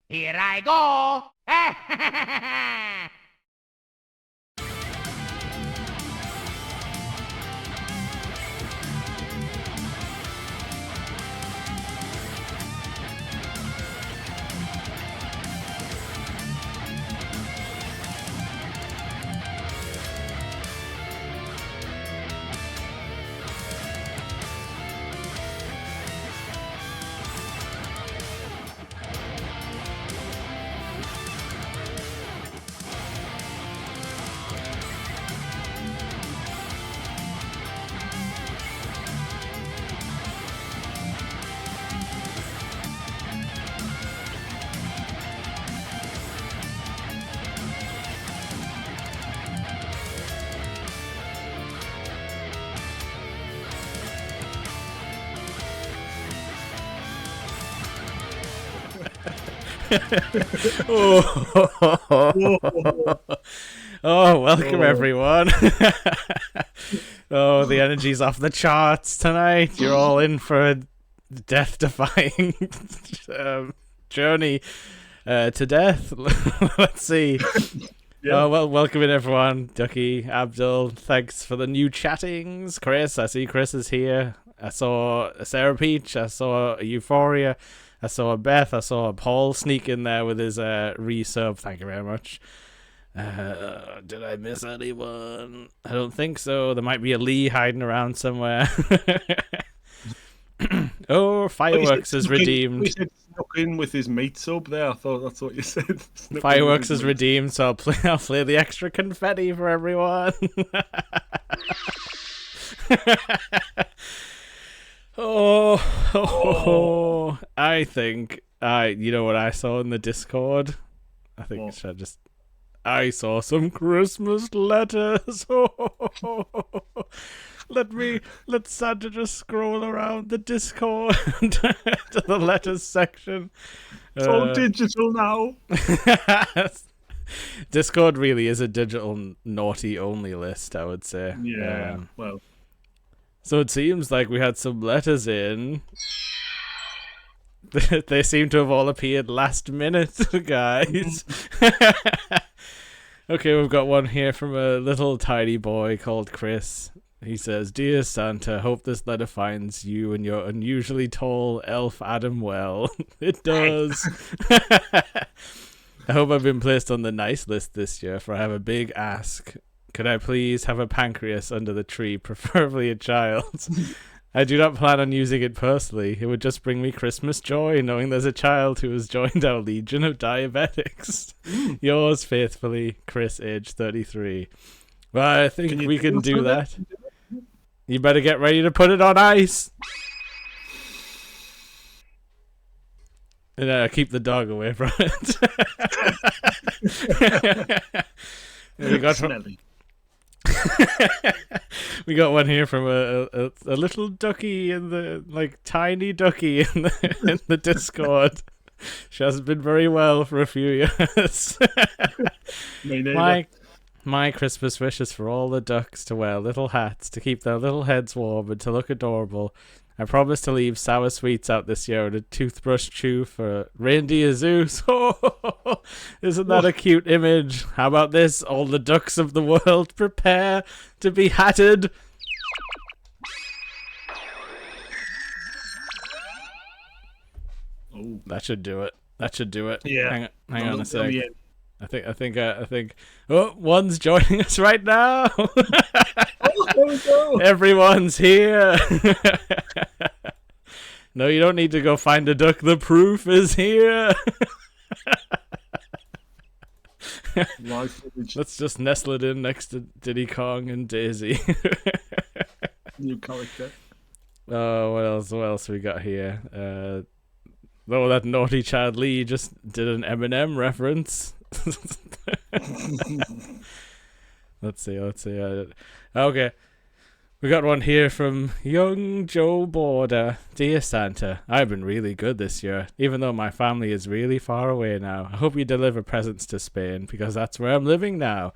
Here I go! Oh, welcome everyone. Oh, the energy's off the charts tonight. You're all in for a death-defying journey to death. Let's see. Yeah. Oh, well, welcome in everyone. Ducky, Abdul, thanks for the new chattings. Chris, I see Chris is here. I saw Sarah Peach. I saw Euphoria. I saw Beth. I saw Paul sneak in there with his resub. Thank you very much. Did I miss anyone? I don't think so. There might be a Lee hiding around somewhere. Oh, Fireworks is redeemed. We said snuck in with his meat sub there. I thought that's what you said. Fireworks is redeemed, so I'll play the extra confetti for everyone. Oh, I think you know what I saw in the Discord? I think I saw some Christmas letters. Let Santa just scroll around the Discord to the letters section. It's all digital now. Discord really is a digital naughty only list, I would say. Yeah, well. So it seems like we had some letters in. They seem to have all appeared last minute, guys. Okay, we've got one here from a little tiny boy called Chris. He says, "Dear Santa, hope this letter finds you and your unusually tall elf Adam well." It does. I hope I've been placed on the nice list this year, for I have a big ask. Could I please have a pancreas under the tree, preferably a child? I do not plan on using it personally. It would just bring me Christmas joy, knowing there's a child who has joined our legion of diabetics. Yours faithfully, Chris, age 33. Well, I think we can do that. You better get ready to put it on ice. And keep the dog away from it. We got one here from a little ducky in the tiny ducky in the Discord. She hasn't been very well for a few years. My Christmas wish is for all the ducks to wear little hats to keep their little heads warm and to look adorable. I promise to leave sour sweets out this year and a toothbrush chew for Reindeer Zeus. Oh, isn't that a cute image? How about this? All the ducks of the world prepare to be hatted. Oh, that should do it. Yeah. Hang on a sec. I think. Oh, one's joining us right now. There we go. Everyone's here. No, you don't need to go find a duck. The proof is here. Let's just nestle it in next to Diddy Kong and Daisy. New character. Oh, what else we got here? Oh, that naughty child Lee just did an Eminem reference. Let's see. Okay. We got one here from young Joe Border. Dear Santa, I've been really good this year, even though my family is really far away now. I hope you deliver presents to Spain, because that's where I'm living now.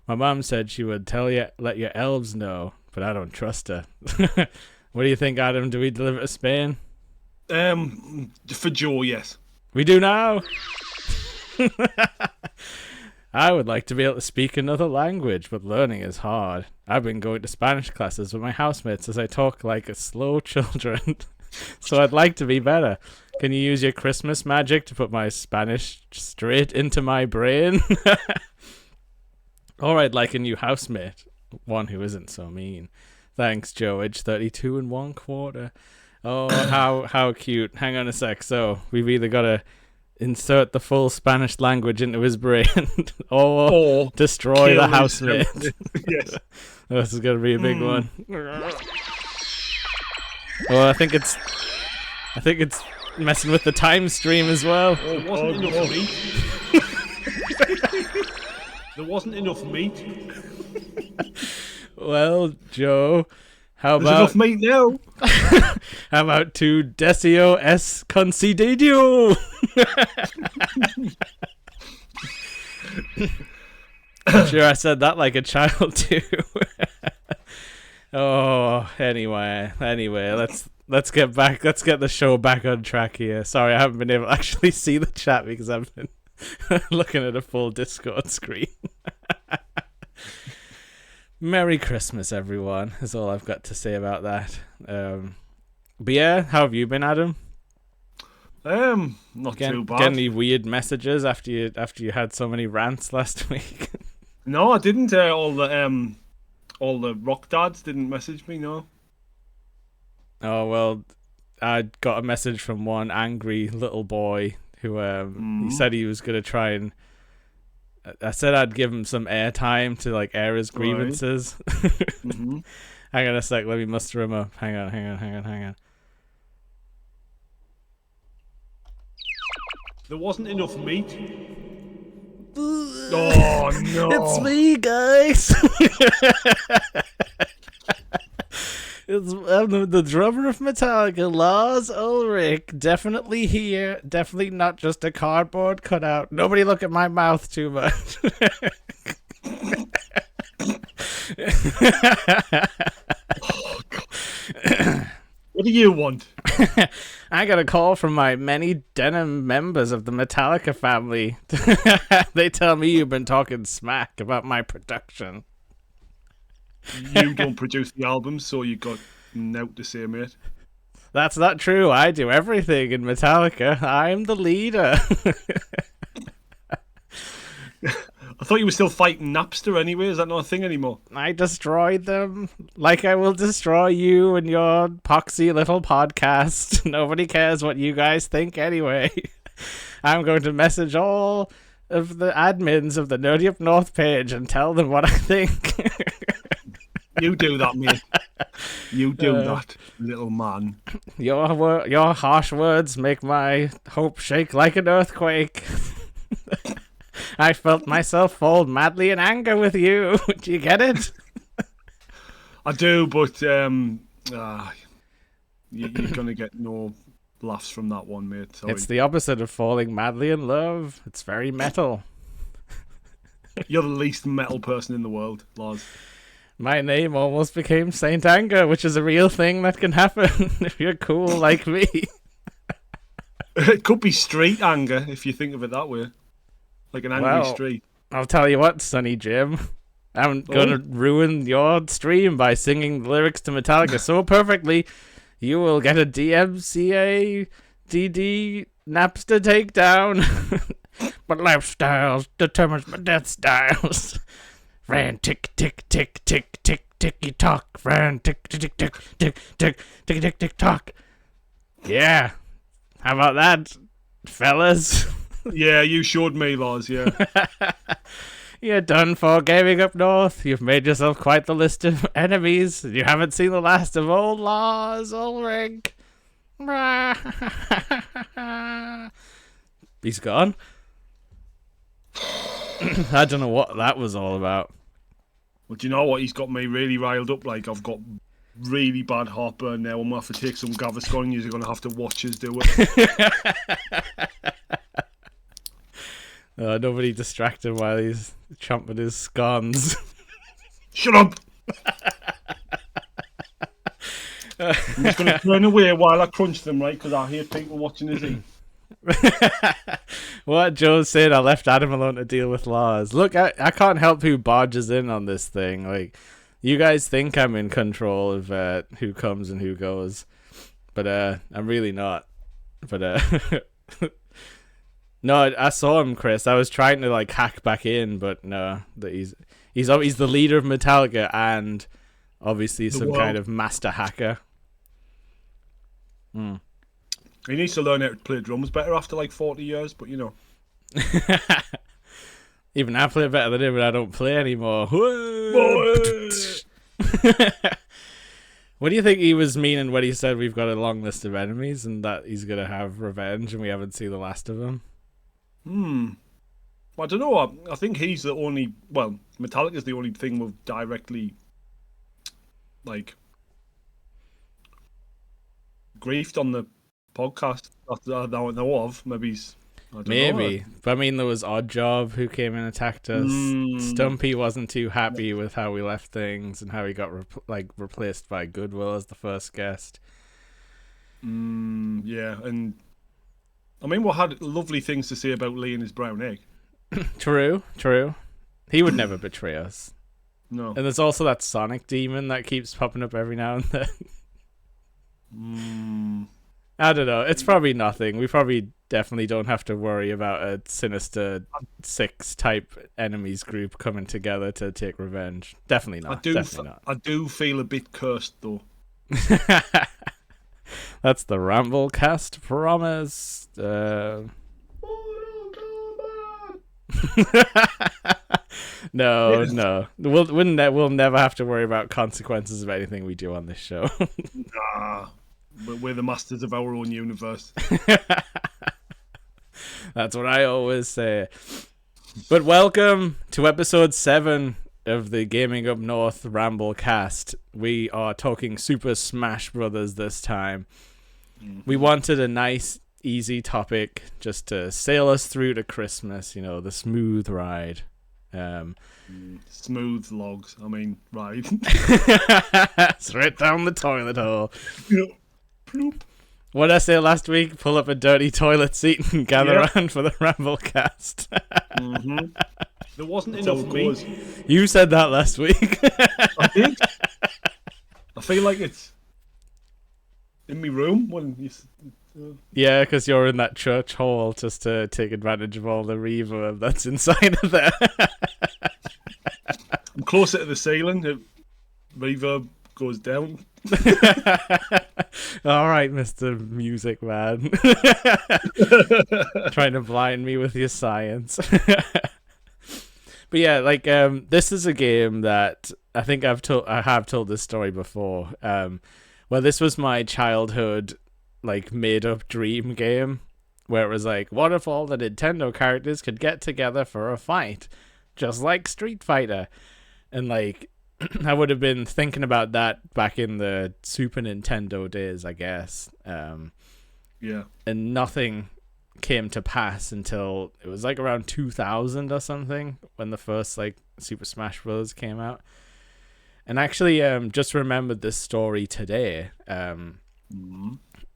My mom said she would let your elves know, but I don't trust her. What do you think, Adam? Do we deliver to Spain? For Joe, yes. We do now? I would like to be able to speak another language, but learning is hard. I've been going to Spanish classes with my housemates as I talk like a slow children. So I'd like to be better. Can you use your Christmas magic to put my Spanish straight into my brain? Or I'd like a new housemate. One who isn't so mean. Thanks, Joe, age 32 1/4. Oh, how cute. Hang on a sec. So we've either got to insert the full Spanish language into his brain or destroy the housemate. Yes. This is going to be a big one. Well, I think it's messing with the time stream as well. There wasn't enough meat. There wasn't enough meat. Well, Joe, how There's about enough meat now? how about tu deseo es concedido? I'm sure I said that like a child too. Oh, anyway, let's get the show back on track here. Sorry, I haven't been able to actually see the chat because I've been looking at a full Discord screen. Merry Christmas, everyone, is all I've got to say about that. But yeah, how have you been, Adam? Not too bad. Get any weird messages after you had so many rants last week? No, I didn't. All the rock dads didn't message me. No. Oh well, I got a message from one angry little boy who he said he was gonna try and. I said I'd give him some airtime to like air his grievances. Mm-hmm. Hang on a sec, let me muster him up. Hang on. There wasn't enough meat. Oh no! It's me, guys. I'm the drummer of Metallica, Lars Ulrich. Definitely here. Definitely not just a cardboard cutout. Nobody look at my mouth too much. Oh, God. What do you want? I got a call from my many denim members of the Metallica family. They tell me you've been talking smack about my production. You don't produce the albums, so you got nout to say, mate. That's not true. I do everything in Metallica. I'm the leader. I thought you were still fighting Napster anyway. Is that not a thing anymore? I destroyed them. Like I will destroy you and your poxy little podcast. Nobody cares what you guys think anyway. I'm going to message all of the admins of the Nerdy Up North page and tell them what I think. You do that, mate. You do that, little man. Your harsh words make my hope shake like an earthquake. I felt myself fall madly in anger with you. Do you get it? I do, but you're gonna get no laughs from that one, mate. Sorry. It's the opposite of falling madly in love. It's very metal. You're the least metal person in the world, Lars. My name almost became Saint Anger, which is a real thing that can happen if you're cool like me. It could be street anger if you think of it that way. Like an angry street. I'll tell you what, Sonny Jim. I'm gonna ruin your stream by singing the lyrics to Metallica so perfectly, you will get a DMCA DD Napster takedown. But lifestyles determines my death styles. Ran tick tick tick tick tick ticky tock. Ran tick tick tick tick tick tick tick tick tock. Yeah. How about that, fellas? Yeah, you showed me, Lars, yeah. You're done for gaming up north. You've made yourself quite the list of enemies. You haven't seen the last of old Lars Ulrich. He's gone. I don't know what that was all about. Well, do you know what? He's got me really riled up. Like, I've got really bad heartburn now. I'm going to have to take some Gaviscon. You're going to have to watch us do it. Nobody distract him while he's chomping his scones. Shut up! I'm just going to turn away while I crunch them, right? Because I hear people watching us eat. What Joe said, I left Adam alone to deal with Lars. Look, I can't help who barges in on this thing. Like, you guys think I'm in control of who comes and who goes, but I'm really not. But no, I saw him, Chris. I was trying to like hack back in, but no, that he's the leader of Metallica and obviously some kind of master hacker. He needs to learn how to play drums better after like 40 years, but you know. Even I play better than him, but I don't play anymore. What do you think he was meaning when he said we've got a long list of enemies and that he's going to have revenge and we haven't seen the last of him? I don't know. I think he's the only... Well, Metallica's the only thing we've directly, like, griefed on the podcast that I know of. Maybe he's... Maybe. But I mean, there was Oddjob who came and attacked us. Stumpy wasn't too happy with how we left things and how he got replaced by Goodwill as the first guest. Yeah, and I mean, we had lovely things to say about Lee and his brown egg. True. He would never betray us. No. And there's also that Sonic demon that keeps popping up every now and then. I don't know. It's probably nothing. We probably definitely don't have to worry about a Sinister Six type enemies group coming together to take revenge. Definitely not. I do feel a bit cursed though. That's the Ramblecast promise. No. We'll never have to worry about consequences of anything we do on this show. Nah. We're the masters of our own universe. That's what I always say. But welcome to episode 7 of the Gaming Up North Ramblecast. We are talking Super Smash Brothers this time. We wanted a nice, easy topic just to sail us through to Christmas, you know, the smooth ride. Smooth logs, I mean, ride. Straight down the toilet hole. Ploop. What did I say last week? Pull up a dirty toilet seat and gather around for the Ramblecast. There wasn't enough meat. You said that last week. I did. I feel like it's in my room when you... Yeah, because you're in that church hall just to take advantage of all the reverb that's inside of there. I'm closer to the ceiling. The reverb goes down. All right, Mr. Music Man. Trying to blind me with your science. But yeah, like this is a game that I think I have told this story before. Well, this was my childhood like made up dream game where it was like, what if all the Nintendo characters could get together for a fight, just like Street Fighter? And like I would have been thinking about that back in the Super Nintendo days, I guess. Yeah. And nothing came to pass until it was like around 2000 or something when the first like Super Smash Bros. Came out. And actually just remembered this story today.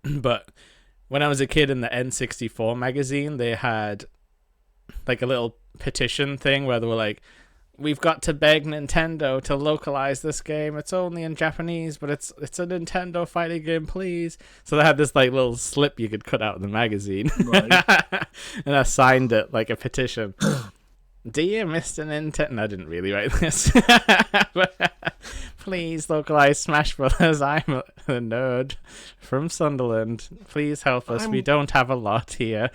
But when I was a kid in the N64 magazine, they had like a little petition thing where they were like, we've got to beg Nintendo to localize this game. It's only in Japanese, but it's a Nintendo fighting game, please. So they had this like little slip you could cut out of the magazine. Right. And I signed it like a petition. Dear Mr. Nintendo... I didn't really write this. But, please localize Smash Brothers. I'm a nerd from Sunderland. Please help us. We don't have a lot here.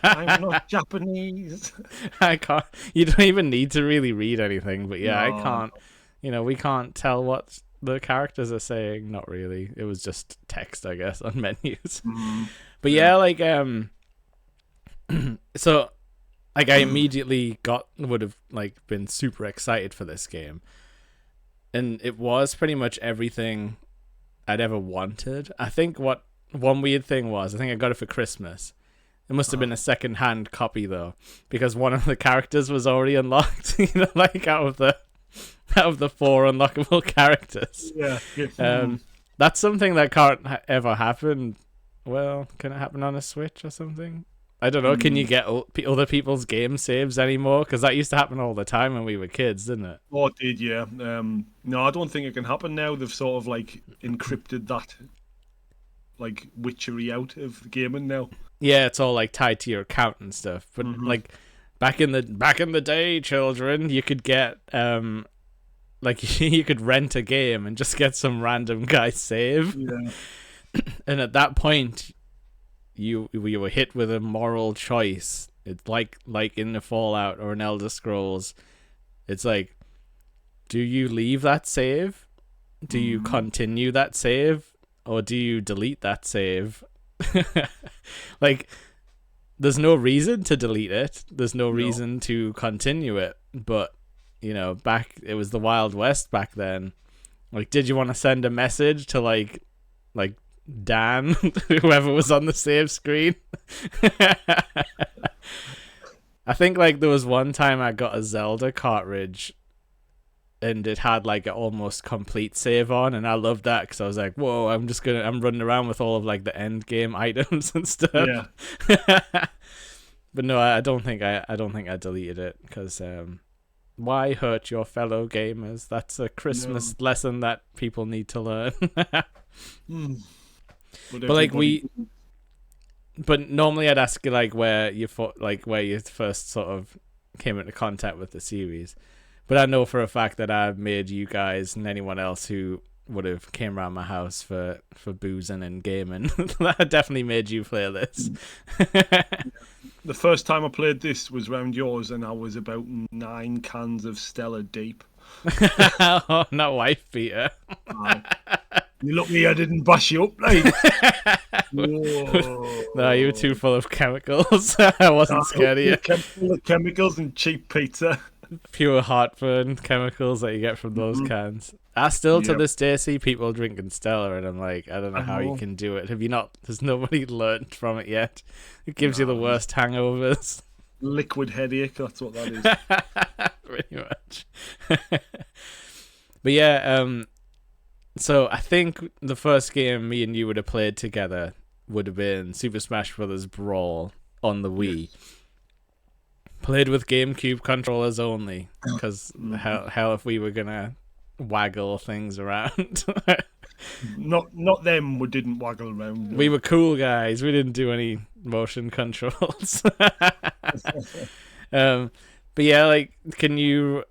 I'm not Japanese. I can't... You don't even need to really read anything. But yeah, no. I can't... You know, we can't tell what the characters are saying. Not really. It was just text, I guess, on menus. But yeah, like... So... Like I immediately would have like been super excited for this game, and it was pretty much everything I'd ever wanted. I think what one weird thing was, I think I got it for Christmas. It must have been a second-hand copy though, because one of the characters was already unlocked. You know, like out of the 4 unlockable characters. Yeah. That's something that can't ever happen. Well, can it happen on a Switch or something? I don't know. Can you get other people's game saves anymore? Because that used to happen all the time when we were kids, didn't it? Oh, it did, yeah. No, I don't think it can happen now. They've sort of like encrypted that like witchery out of gaming now. Yeah, it's all like tied to your account and stuff. But like back in the day, children, you could get like you could rent a game and just get some random guy save. Yeah. And at that point, you were hit with a moral choice. It's like in the Fallout or an Elder Scrolls. It's like, do you leave that save? Do you continue that save? Or do you delete that save? Like, there's no reason to delete it. There's no reason to continue it. But, you know, it was the Wild West back then. Like, did you want to send a message to like Dan, whoever was on the save screen? I think like there was one time I got a Zelda cartridge and it had like an almost complete save on, and I loved that because I was like, whoa, I'm running around with all of like the end game items and stuff. Yeah. But no, I don't think I deleted it because why hurt your fellow gamers? That's a Christmas lesson that people need to learn. But normally I'd ask you like where you first sort of came into contact with the series. But I know for a fact that I've made you guys and anyone else who would have came around my house for boozing and gaming. I definitely made you play this. The first time I played this was round yours, and I was about 9 cans of Stella deep. Oh, not wife beater. You lucky I didn't bash you up, like. Whoa. No, you were too full of chemicals. I wasn't scared of you. Full of chemicals and cheap pizza. Pure heartburn chemicals that you get from those cans. I still to this day see people drinking Stella, and I'm like, I don't know how you can do it. There's nobody learned from it yet. It gives you the worst hangovers. Liquid headache, that's what that is. Pretty much. But yeah, so I think the first game me and you would have played together would have been Super Smash Bros. Brawl on the Wii. Played with GameCube controllers only, because hell if we were gonna waggle things around. Not them. We didn't waggle around. We were cool guys. We didn't do any motion controls. But yeah, like, can you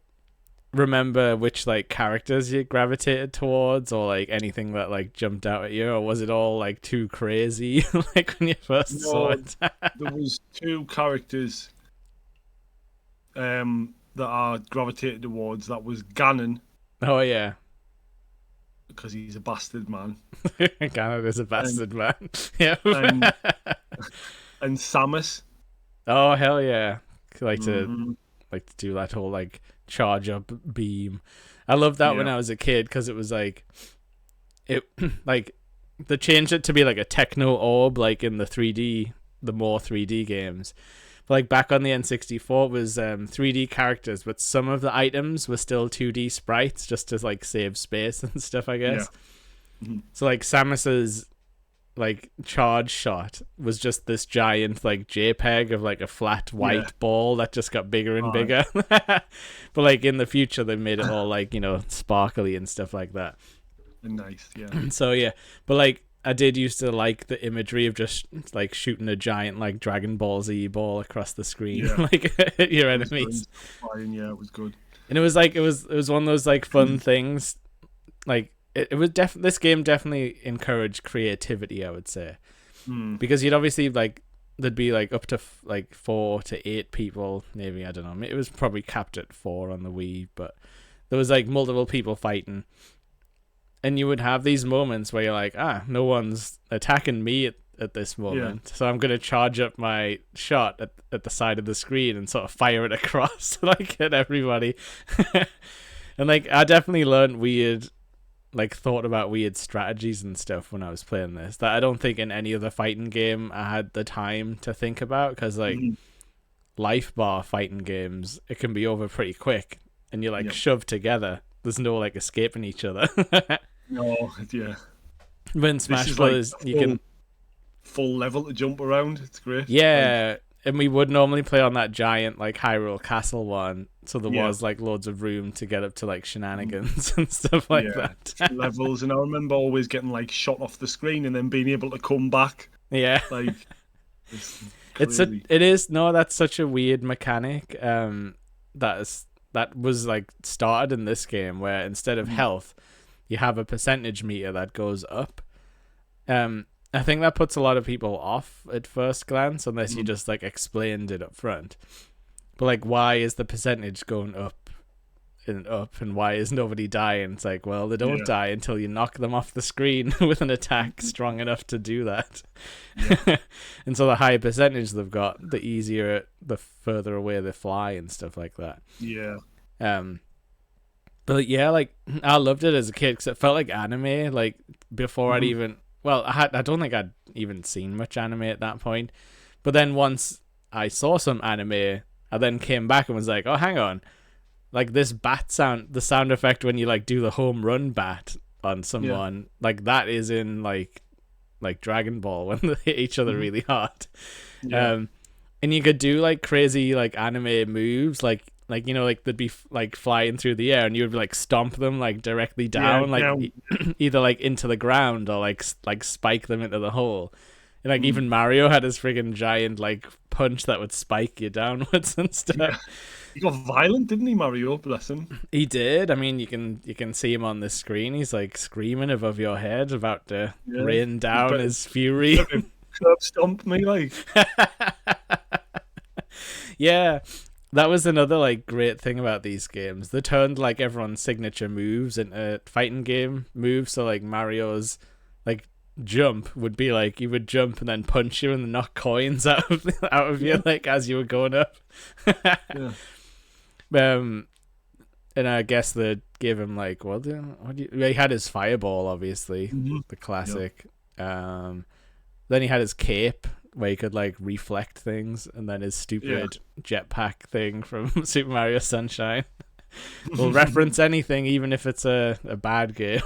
remember which like characters you gravitated towards, or like anything that like jumped out at you, or was it all like too crazy like when you first saw it? There was 2 characters that I gravitated towards. That was Ganon. Oh yeah, because he's a bastard man. Ganon is a bastard man. Yeah. And Samus. Oh hell yeah! Like to do that whole like charge up beam. I loved that when I was a kid, because it was like like they changed it to be like a techno orb, like in the more 3D games. But like back on the N64 it was 3D characters, but some of the items were still 2D sprites just to like save space and stuff, I guess. Yeah. So like Samus's like charge shot was just this giant like JPEG of like a flat white ball that just got bigger and bigger. But like in the future they made it all like, you know, sparkly and stuff like that. Nice, yeah. So yeah, but like I did used to like the imagery of just like shooting a giant like Dragon Ball Z ball across the screen, like at your enemies. Yeah, it was good. And it was like it was one of those like fun things. Like it was this game definitely encouraged creativity, I would say, because you'd obviously like there'd be like up to like 4 to 8 people, maybe, I don't know. It was probably capped at 4 on the Wii, but there was like multiple people fighting. And you would have these moments where you're like, no one's attacking me at this moment. So I'm going to charge up my shot at the side of the screen and sort of fire it across like at everybody. And like, I definitely learned thought about weird strategies and stuff when I was playing this that I don't think in any other fighting game I had the time to think about, because like life bar fighting games, it can be over pretty quick and you're like shoved together. There's no like escaping each other. No, yeah. When Smash Bros, you can. full level to jump around. It's great. Yeah, and we would normally play on that giant like Hyrule Castle one, so there Yeah. was like loads of room to get up to like shenanigans and stuff like that. Levels, and I remember always getting like shot off the screen and then being able to come back. Yeah, Like that's such a weird mechanic. That was like started in this game where instead of health, you have a percentage meter that goes up. I think that puts a lot of people off at first glance unless you just like explained it up front. But like, why is the percentage going up and up, and why is nobody dying? It's like, well, they don't die until you knock them off the screen with an attack strong enough to do that. Yeah. And so the higher percentage they've got, the easier, the further away they fly and stuff like that. Yeah. But yeah, like I loved it as a kid because it felt like anime. Like before I'd even, well, I don't think I'd even seen much anime at that point. But then once I saw some anime, I then came back and was like, oh, hang on. Like this bat sound, the sound effect when you like do the home run bat on someone, like that is in like Dragon Ball when they hit each other really hard. Yeah. And you could do like crazy like anime moves, like you know, like they'd be like flying through the air and you would like stomp them like directly down, either like into the ground or like spike them into the hole. And like even Mario had his friggin' giant like punch that would spike you downwards and stuff. Yeah. He got violent, didn't he, Mario? Bless him. He did. I mean, you can see him on the screen. He's like screaming above your head, about to rain down his fury. Curb stomp me, like. Yeah, that was another like great thing about these games. They turned like everyone's signature moves into fighting game moves. So like Mario's like jump would be like he would jump and then punch you and knock coins out of you like as you were going up. And I guess they gave him like he had his fireball, obviously, the classic. Then he had his cape where he could like reflect things, and then his stupid jetpack thing from Super Mario Sunshine. Will reference anything, even if it's a bad game.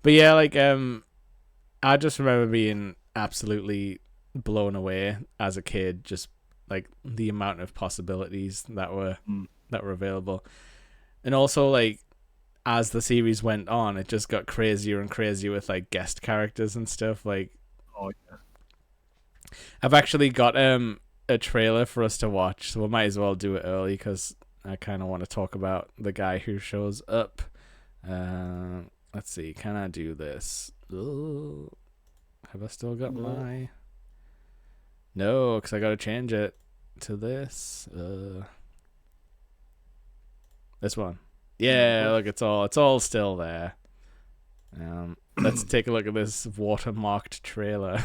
But yeah, like I just remember being absolutely blown away as a kid, just like the amount of possibilities that were available. And also like as the series went on, it just got crazier and crazier with like guest characters and stuff. Like I've actually got a trailer for us to watch, so we might as well do it early because I kind of want to talk about the guy who shows up. Let's see, can I do this? Ooh. Have I still got my... No, because I got to change it to this. This one. Yeah, look, it's all still there. Let's take a look at this watermarked trailer.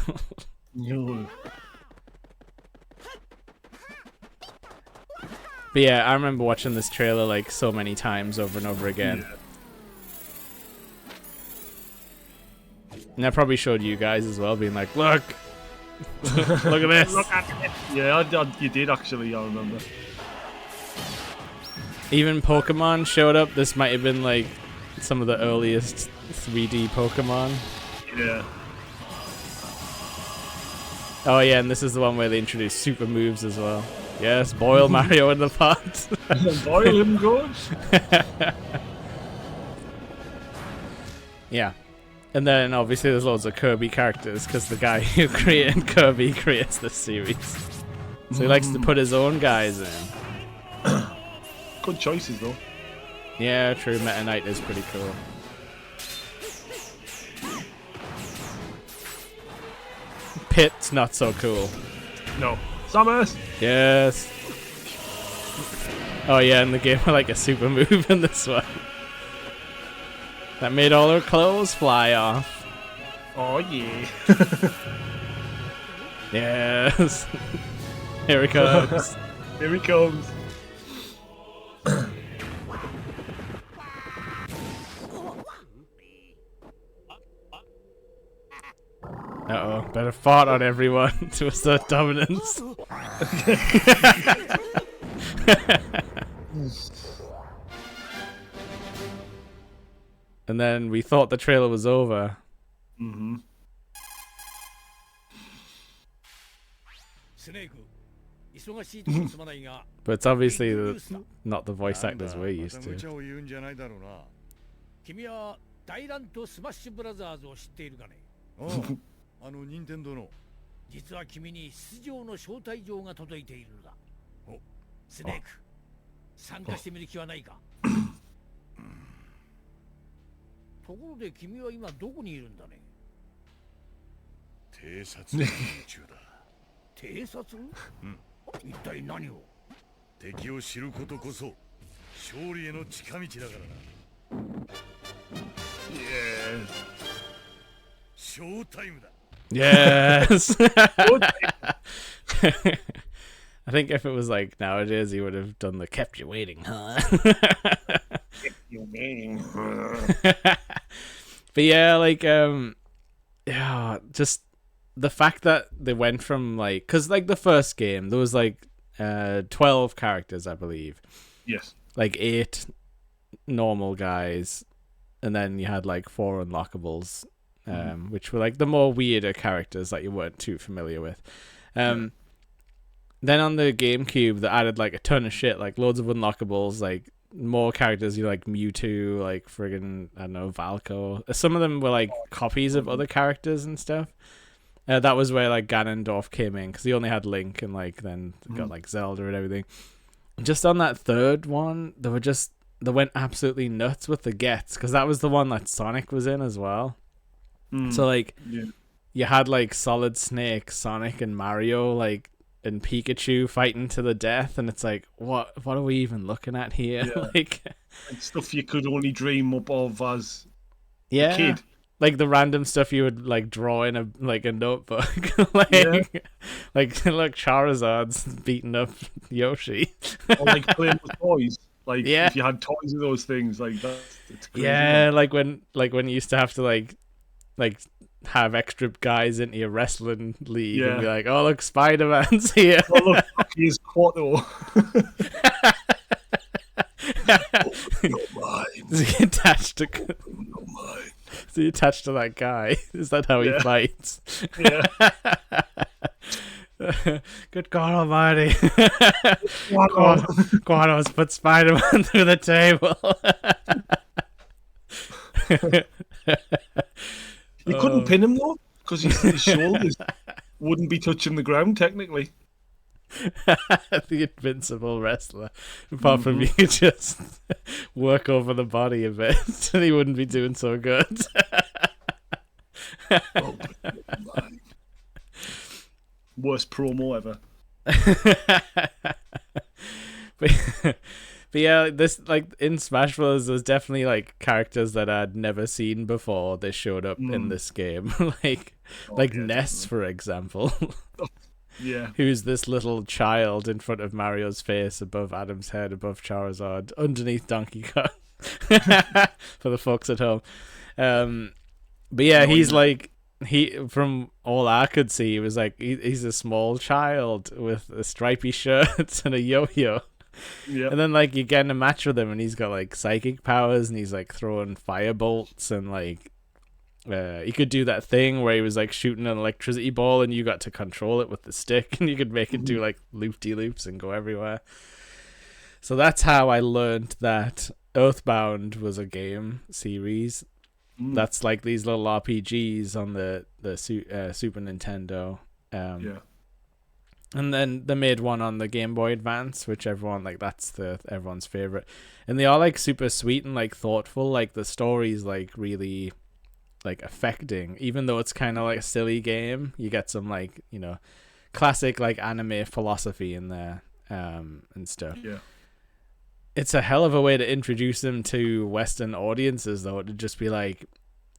But yeah, I remember watching this trailer like so many times over and over again. Yeah. And I probably showed you guys as well, being like, look! Look at this! Look at it! Yeah, you did actually, I remember. Even Pokemon showed up. This might have been like some of the earliest 3D Pokemon. Yeah. Oh yeah, and this is the one where they introduced super moves as well. Yes, boil Mario in the pot. Boil him good. Yeah. And then obviously there's loads of Kirby characters because the guy who created Kirby creates this series. So he likes to put his own guys in. Good choices though. Yeah, true. Meta Knight is pretty cool. Pit's not so cool. No. Samus! Yes. Oh yeah, and the game had like a super move in this one. That made all her clothes fly off. Oh yeah. Yes. Here he comes. Here he comes. Uh-oh, better fart on everyone to assert dominance. And then we thought the trailer was over. But it's obviously not the voice actors we're used to. 君は大乱とスマッシュブラザーズを知っているかね。任天堂の。実は君に出場の招待状が届いているのだ。スネーク、参加してみる気はないか。ところで君は今どこにいるんだね。偵察中だ。偵察？一体何を？敵を知ることこそ勝利への近道だからな。ショータイムだ。Yes. I think if it was like nowadays, he would have done the "kept you waiting," huh? Kept you waiting. But yeah, like yeah, just the fact that they went from like, because like the first game there was like 12 characters, I believe. Yes. Like 8 normal guys, and then you had like 4 unlockables, which were like the more weirder characters that you weren't too familiar with. Then on the GameCube, they added like a ton of shit, like loads of unlockables, like more characters, you know, like Mewtwo, like friggin', I don't know, Valko. Some of them were like copies of other characters and stuff. That was where like Ganondorf came in, because he only had Link, and like then got like Zelda and everything. Just on that third one, they went absolutely nuts with the gets, because that was the one that Sonic was in as well. So like you had like Solid Snake, Sonic, and Mario, like, and Pikachu fighting to the death, and it's like, what are we even looking at here? Like stuff you could only dream up of as a kid. Like the random stuff you would like draw in a notebook. Like look, Charizard's beating up Yoshi. Or like playing with toys. Like if you had toys of those things, like that's crazy. Yeah, like when you used to have to like have extra guys into your wrestling league and be like, oh look, Spider-Man's here. Oh look, he's Quato. Is he attached to? Is he attached to that guy? Is that how he fights? Yeah. Good God Almighty! Quato's put Spider-Man through the table. You couldn't pin him though, because his shoulders wouldn't be touching the ground technically. The invincible wrestler. Apart from you could just work over the body a bit, and he wouldn't be doing so good. Worst promo ever. But yeah, this, like, in Smash Bros, there's definitely like characters that I'd never seen before they showed up in this game. like Ness, for example. Yeah. Who's this little child in front of Mario's face, above Adam's head, above Charizard, underneath Donkey Kong. For the folks at home. But yeah, he's like, from all I could see, he was like, he's a small child with a stripy shirt and a yo-yo. Yeah. And then like you get in a match with him, and he's got like psychic powers, and he's like throwing fire bolts, and like he could do that thing where he was like shooting an electricity ball, and you got to control it with the stick, and you could make it do like loop-de-loops and go everywhere. So that's how I learned that Earthbound was a game series. That's like these little RPGs on the Super Nintendo. And then they made one on the Game Boy Advance, which everyone, like, that's everyone's favorite. And they are like super sweet and like thoughtful. Like the story's like really like affecting, even though it's kind of like a silly game. You get some like, you know, classic like anime philosophy in there and stuff. Yeah. It's a hell of a way to introduce them to Western audiences, though. It'd just be like,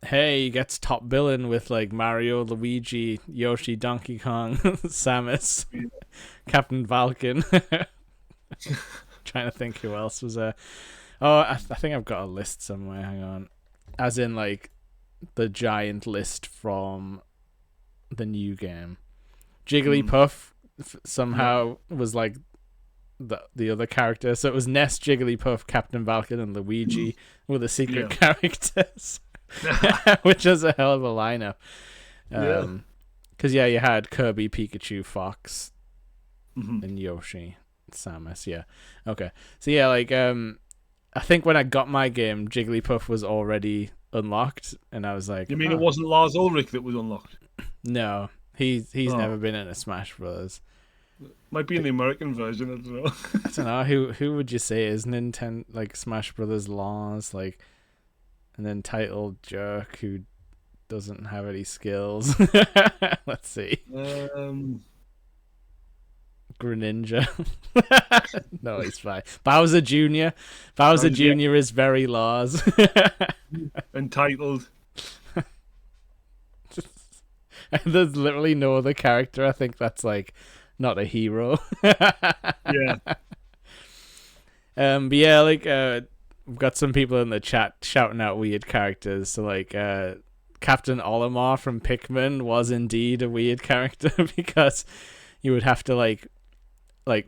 hey, he gets top billing with like Mario, Luigi, Yoshi, Donkey Kong, Samus, Captain Falcon. Trying to think who else was there. Oh, I think I've got a list somewhere. Hang on. As in like the giant list from the new game. Jigglypuff somehow was like the other character. So it was Ness, Jigglypuff, Captain Falcon, and Luigi were the secret characters. Which is a hell of a lineup. Because you had Kirby, Pikachu, Fox, and Yoshi, Samus. Yeah, okay. So yeah, like I think when I got my game, Jigglypuff was already unlocked, and I was like, You mean it wasn't Lars Ulrich that was unlocked? No, he's never been in a Smash Bros. Might be in the American version. I don't know. I don't know who would you say is Nintendo, like Smash Brothers Lars, like an entitled jerk who doesn't have any skills. Let's see. Greninja. No, he's fine. Bowser Jr. Bowser Jr. is very Lars. Entitled. There's literally no other character I think that's like not a hero. Yeah. But yeah, like we've got some people in the chat shouting out weird characters. So like Captain Olimar from Pikmin was indeed a weird character because you would have to like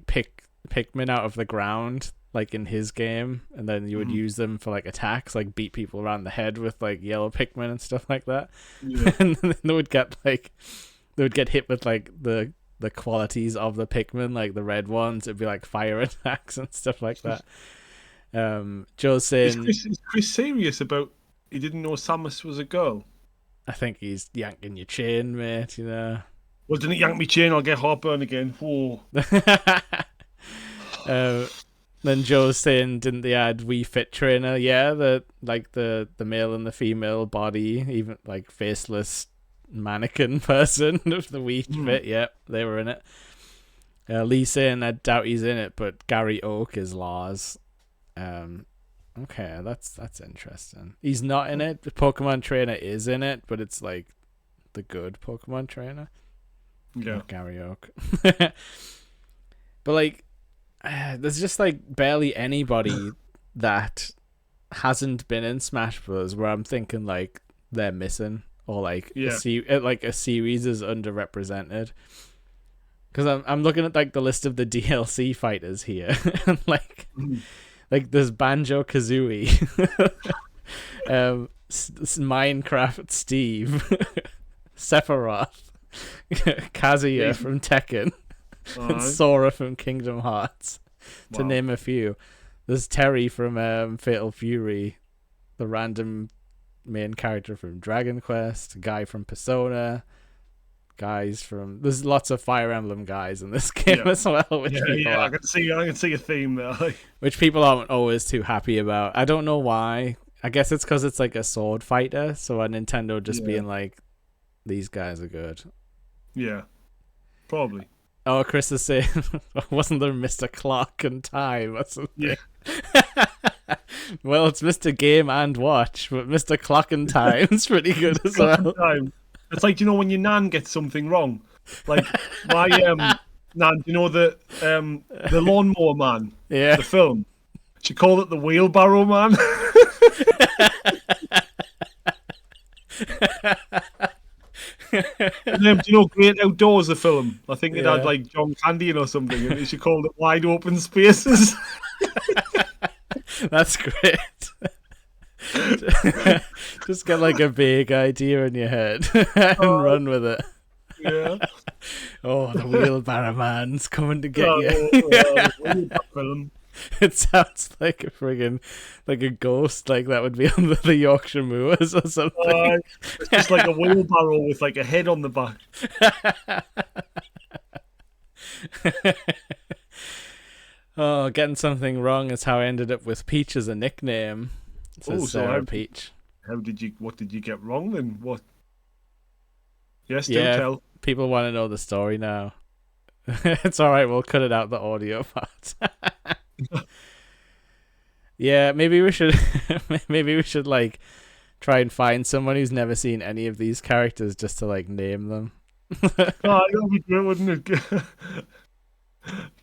pick Pikmin out of the ground like in his game, and then you would use them for like attacks, like beat people around the head with like yellow Pikmin and stuff like that. Yeah. And then they would get hit with like the qualities of the Pikmin, like the red ones. It'd be like fire attacks and stuff like that. Joe's saying, is Chris serious about he didn't know Samus was a girl? I think he's yanking your chain, mate, you know. Well, didn't yank me chain, I'll get heartburn again. Whoa. Then Joe's saying, didn't they add Wii Fit Trainer? Yeah, the male and the female body, even like faceless mannequin person of the Wii Fit. Yeah, they were in it. Lee saying, I doubt he's in it, but Gary Oak is Lars. Okay, that's interesting. He's not in it. The Pokemon Trainer is in it, but it's like the good Pokemon Trainer. Yeah, not Gary Oak. But like, there's just like barely anybody that hasn't been in Smash Bros. Where I'm thinking like they're missing, or like a series is underrepresented. Because I'm looking at like the list of the DLC fighters here, and like there's Banjo Kazooie, Minecraft Steve, Sephiroth, Kazuya from Tekken, and Sora from Kingdom Hearts, to name a few. There's Terry from Fatal Fury, the random main character from Dragon Quest, guy from Persona, there's lots of Fire Emblem guys in this game as well. I can see a theme there. Which people aren't always too happy about. I don't know why. I guess it's because it's like a sword fighter, so a Nintendo just being like, these guys are good. Yeah. Probably. Oh, Chris is saying, wasn't there Mr. Clock and Time or something? Yeah. Well, it's Mr. Game and Watch, but Mr. Clock and Time's pretty good as well. It's like, you know, when your nan gets something wrong. Like, my nan, you know, the Lawnmower Man, the film? She called it the Wheelbarrow Man. And then, you know, Great Outdoors, the film? I think it had, like, John Candy or something, and she called it Wide Open Spaces. That's great. Just get like a vague idea in your head and run with it. Yeah. Oh, the Wheelbarrow Man's coming to get you. Film. It sounds like a friggin' like a ghost, like that would be on the Yorkshire Moors or something. It's just like a wheelbarrow with like a head on the back. Oh, getting something wrong is how I ended up with Peach as a nickname. So Sarah Peach. What did you get wrong then? What? Yes, do tell. People want to know the story now. It's alright, we'll cut it out the audio part. Yeah, maybe we should like try and find someone who's never seen any of these characters just to like name them. That would be great, wouldn't it?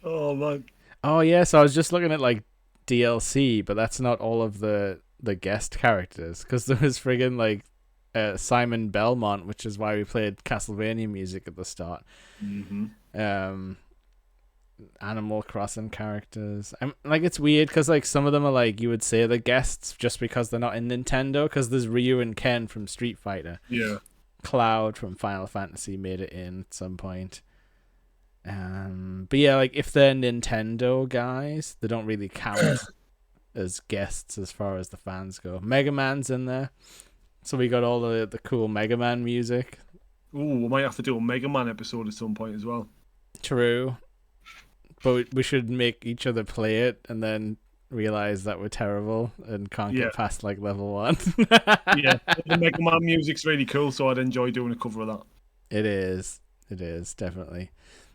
Oh man. Oh yeah, so I was just looking at like DLC, but that's not all of the guest characters, because there was friggin' like Simon Belmont, which is why we played Castlevania music at the start. Animal Crossing characters. Like, it's weird because like some of them are like you would say the guests just because they're not in Nintendo, because there's Ryu and Ken from Street Fighter. Yeah. Cloud from Final Fantasy made it in at some point. But yeah, like if they're Nintendo guys, they don't really count as guests as far as the fans go. Mega Man's in there, so we got all the cool Mega Man music. Ooh, we might have to do a Mega Man episode at some point as well. True, but we should make each other play it and then realize that we're terrible and can't get past like level 1. Yeah, the Mega Man music's really cool, so I'd enjoy doing a cover of that. It is definitely.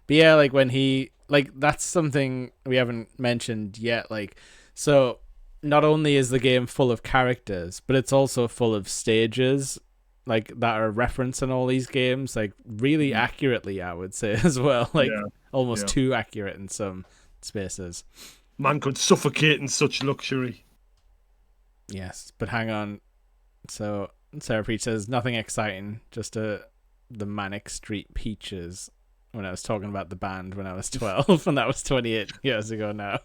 But yeah, like when he, like, that's something we haven't mentioned yet. Like, so not only is the game full of characters, but it's also full of stages, like, that are referencing all these games, like, really accurately, I would say, as well. Like, almost too accurate in some spaces. Man could suffocate in such luxury. Yes, but hang on. So Sarah Peach says, nothing exciting, just the Manic Street Peaches. When I was talking about the band when I was 12, and that was 28 years ago now.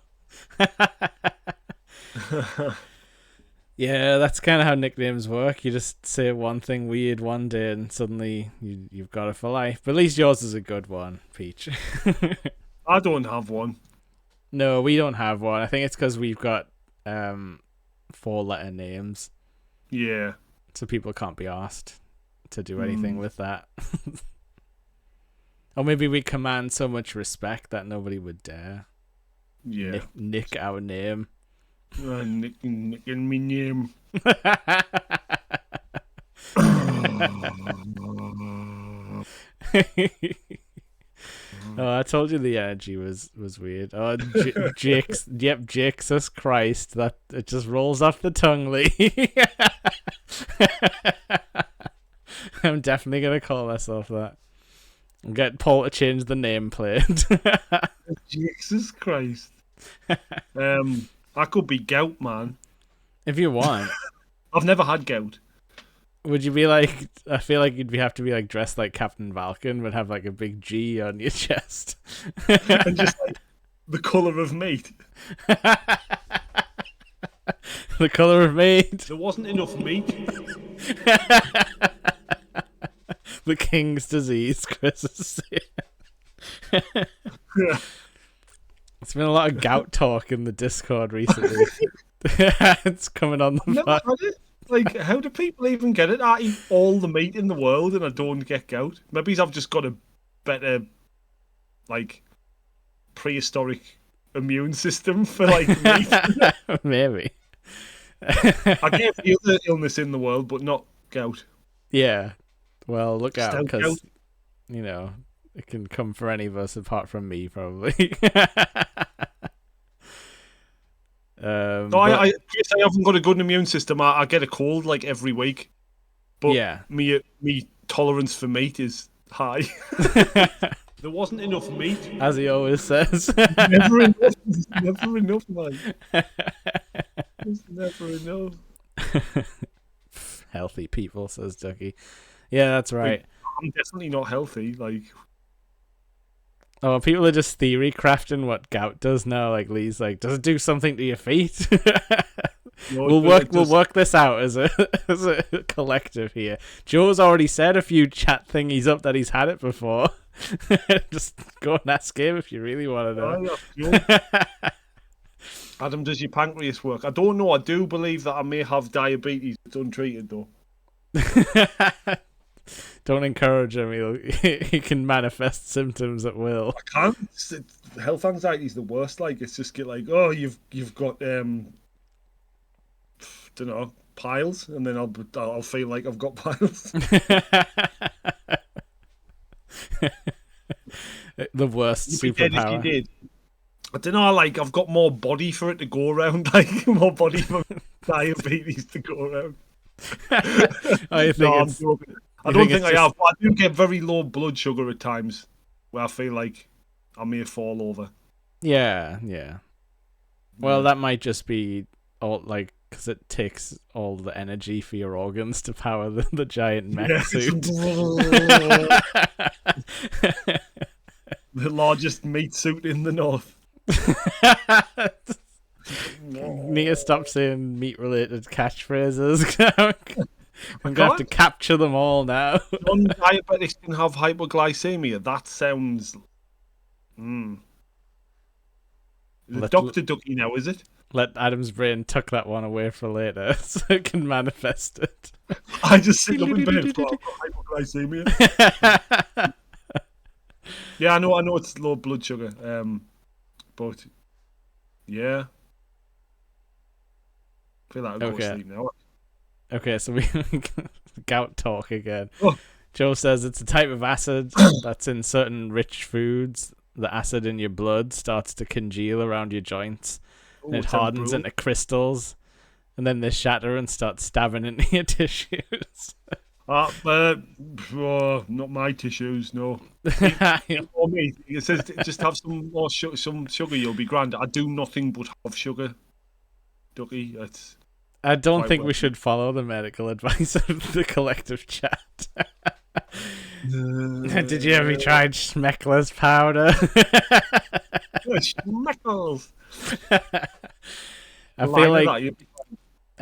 Yeah, that's kind of how nicknames work. You just say one thing weird one day, and suddenly you've got it for life. But at least yours is a good one, Peach. I don't have one. No, we don't have one. I think it's because we've got 4-letter names. Yeah. So people can't be asked to do anything with that. Or maybe we command so much respect that nobody would dare. Yeah. Nick our name. Nicking me name. Oh, I told you the energy was weird. Oh, Jakes, yep, Jesus Christ, that it just rolls off the tongue, Lee. I'm definitely gonna call myself that. And get Paul to change the nameplate. Jesus Christ. I could be gout, man. If you want. I've never had gout. Would you be like? I feel like you'd have to be like dressed like Captain Falcon, but have like a big G on your chest, and just like the colour of meat. The colour of meat. There wasn't enough meat. The king's disease, Chris is saying. Yeah. It's been a lot of gout talk in the Discord recently. It's coming on the Never had it. Like, how do people even get it? I eat all the meat in the world and I don't get gout. Maybe I've just got a better, like, prehistoric immune system for, like, meat. Maybe. I get the other illness in the world, but not gout. Yeah. Well, look out, Gout. because, you know, it can come for any of us apart from me, probably. I guess I haven't got a good immune system. I get a cold like every week, but yeah, me tolerance for meat is high. There wasn't enough meat, as he always says. Never enough. There's never enough, man. There's never enough. Healthy people, says Ducky. Yeah, that's right. I'm definitely not healthy. Like, oh, people are just theory crafting what gout does now. Like Lee's like, does it do something to your feet? We'll work this out as a collective here. Joe's already said a few chat thingies up that he's had it before. Just go and ask him if you really want to know. Adam, does your pancreas work? I don't know. I do believe that I may have diabetes. It's untreated though. Don't encourage him. He can manifest symptoms at will. I can't. Health anxiety is the worst. Like, it's just get like, oh, you've got don't know, piles, and then I'll feel like I've got piles. The worst superpower. If you did. I don't know. Like, I've got more body for it to go around. Like, more body for diabetes to go around. I think I'm joking. I don't think I have. But I do get very low blood sugar at times, where I feel like I may fall over. Yeah. Well, that might just be all like because it takes all the energy for your organs to power the giant mech suit. The largest meat suit in the north. Need to stop saying meat-related catchphrases. I'm going to have to capture them all now. Non-diabetics can have hypoglycemia. That sounds The Dr. Ducky now, is it? Let Adam's brain tuck that one away for later so it can manifest it. I just sit up in bed and thought, I've got hypoglycemia. Yeah, I know it's low blood sugar. But yeah. I feel like I'll go to sleep now. Okay, so we gout talk again. Oh. Joe says it's a type of acid that's in certain rich foods. The acid in your blood starts to congeal around your joints. And it hardens into crystals. And then they shatter and start stabbing into your tissues. Not my tissues, no. For me, it says just have some more some sugar, you'll be grand. I do nothing but have sugar, Ducky. I don't think we should follow the medical advice of the collective chat. Did you ever try Schmeckler's powder? Schmeckles. I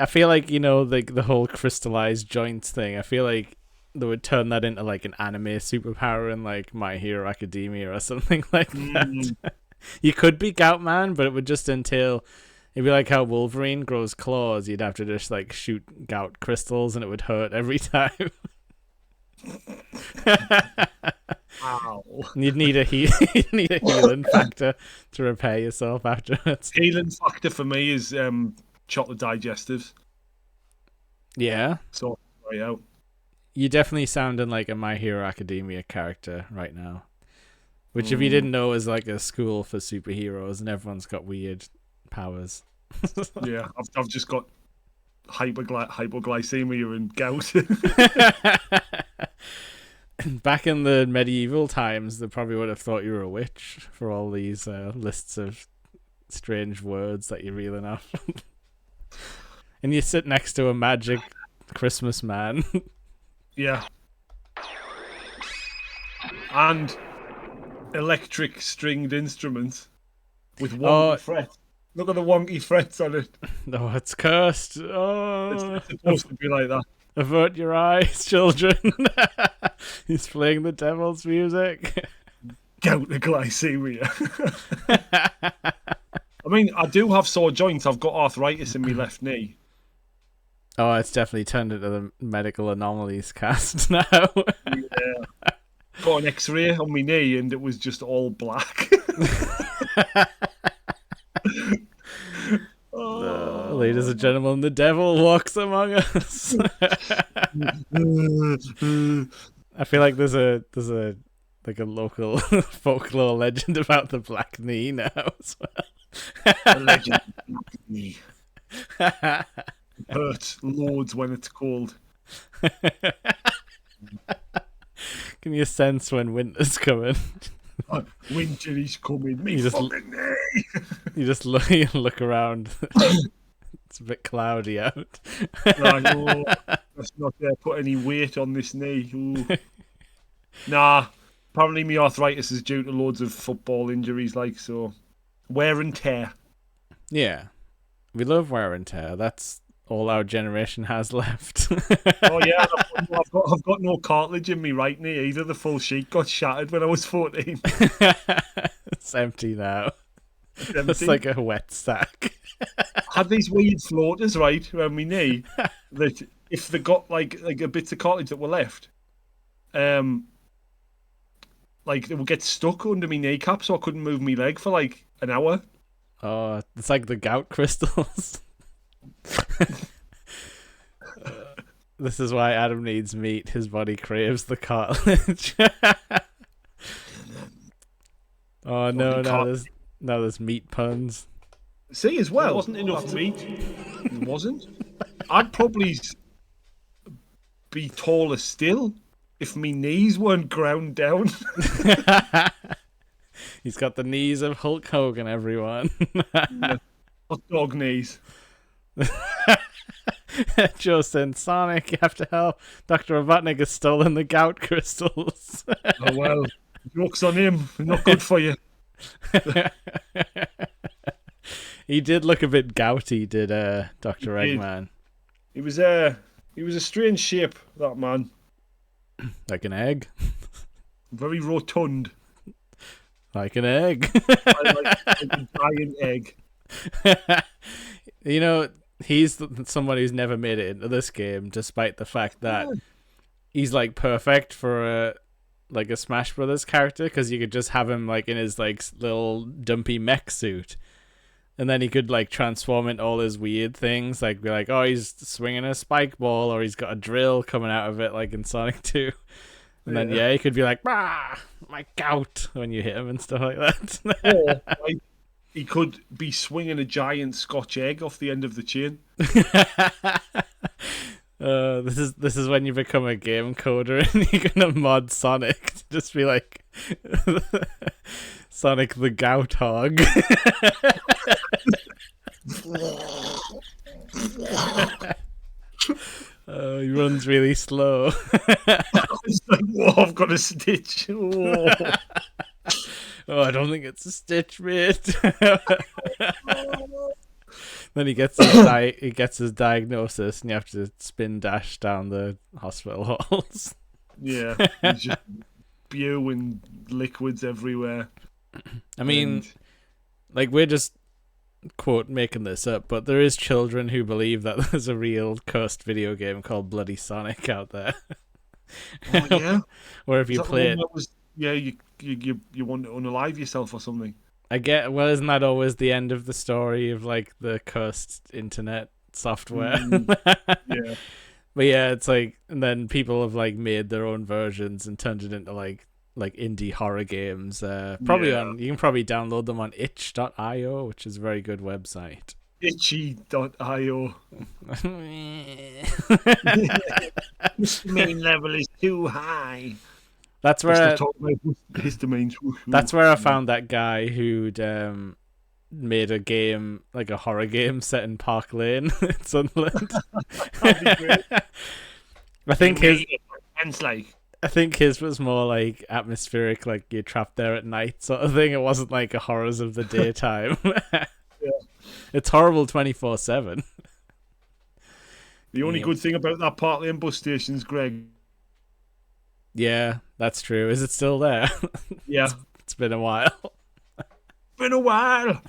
feel like, you know, the whole crystallized joints thing. I feel like they would turn that into like an anime superpower in like My Hero Academia or something like that. You could be Gout Man, but it would just entail. It'd be like how Wolverine grows claws. You'd have to just like shoot gout crystals, and it would hurt every time. Wow. You'd need a healing factor to repair yourself afterwards. Healing factor for me is chocolate digestives. Yeah. So right out. You definitely sounding like a My Hero Academia character right now. Which, if you didn't know, is like a school for superheroes, and everyone's got weird powers. Yeah, I've just got hypoglycemia and gout. Back in the medieval times, they probably would have thought you were a witch for all these lists of strange words that you're reeling off. And you sit next to a magic Christmas man. Yeah. And electric stringed instruments with wonky frets. Look at the wonky frets on it. No, it's cursed. Oh, it's supposed to be like that. Avert your eyes, children. He's playing the devil's music. Gout the glycemia. I mean, I do have sore joints. I've got arthritis in my left knee. Oh, it's definitely turned into the medical anomalies cast now. Yeah. Got an X-ray on my knee, and it was just all black. Ladies and gentlemen, the devil walks among us. I feel like there's a local folklore legend about the black knee now as well. The legend of the black knee. Hurts loads when it's cold. Can you sense when winter's coming? Winter is coming. Me fucking knee. You just look around. It's a bit cloudy out. Let's not put any weight on this knee. Ooh. Nah, apparently my arthritis is due to loads of football injuries, like, so. Wear and tear. Yeah. We love wear and tear. That's all our generation has left. Oh yeah, I've got no cartilage in me right knee either. The full sheet got shattered when I was 14. It's empty now. It's empty. It's like a wet sack. I had these weird floaters right around my knee that if they got like a bits of cartilage that were left, like they would get stuck under my kneecap, so I couldn't move my leg for like an hour. Oh, it's like the gout crystals. This is why Adam needs meat. His body craves the cartilage. Oh no, now there's meat puns. See, as well, there wasn't enough meat. It wasn't. I'd probably be taller still if my knees weren't ground down. He's got the knees of Hulk Hogan, everyone. Hot dog knees. Joe saying, Sonic, you have to help. Dr. Robotnik has stolen the gout crystals. Oh well, joke's on him. Not good for you. He did look a bit gouty, did Dr. Eggman. He was a strange shape, that man. Like an egg. Very rotund. Like an egg. I like a giant egg. You know, he's someone who's never made it into this game, despite the fact that he's like perfect for a Smash Brothers character, because you could just have him like in his like little dumpy mech suit, and then he could like transform into all his weird things, like be like, oh, he's swinging a spike ball, or he's got a drill coming out of it, like in Sonic 2. And then he could be like, "Bah, my gout," when you hit him and stuff like that. Or like, he could be swinging a giant Scotch egg off the end of the chain. This is when you become a game coder and you're gonna mod Sonic to just be like Sonic the Gout Hog. He runs really slow. It's like, whoa, I've got a stitch. Oh. Oh, I don't think it's a stitch, mate. Then he gets his diagnosis, and you have to spin dash down the hospital halls. Yeah, there's just spew and liquids everywhere. I mean, like, we're just quote making this up, but there is children who believe that there's a real cursed video game called Bloody Sonic out there. Oh yeah, where if you play it, you want to unalive yourself or something. Well, isn't that always the end of the story of like the cursed internet software? Yeah. But yeah, it's like, and then people have like made their own versions and turned it into like indie horror games. You can probably download them on itch.io, which is a very good website. Itchy.io. This main level is too high. That's where That's where I found that guy who'd made a game, like a horror game set in Park Lane in Sunderland. I think his was more like atmospheric, like you're trapped there at night sort of thing. It wasn't like a horrors of the daytime. It's horrible 24/7. The only good thing about that Park Lane bus station's Greg. Yeah, that's true. Is it still there? Yeah. It's been a while. Been a while.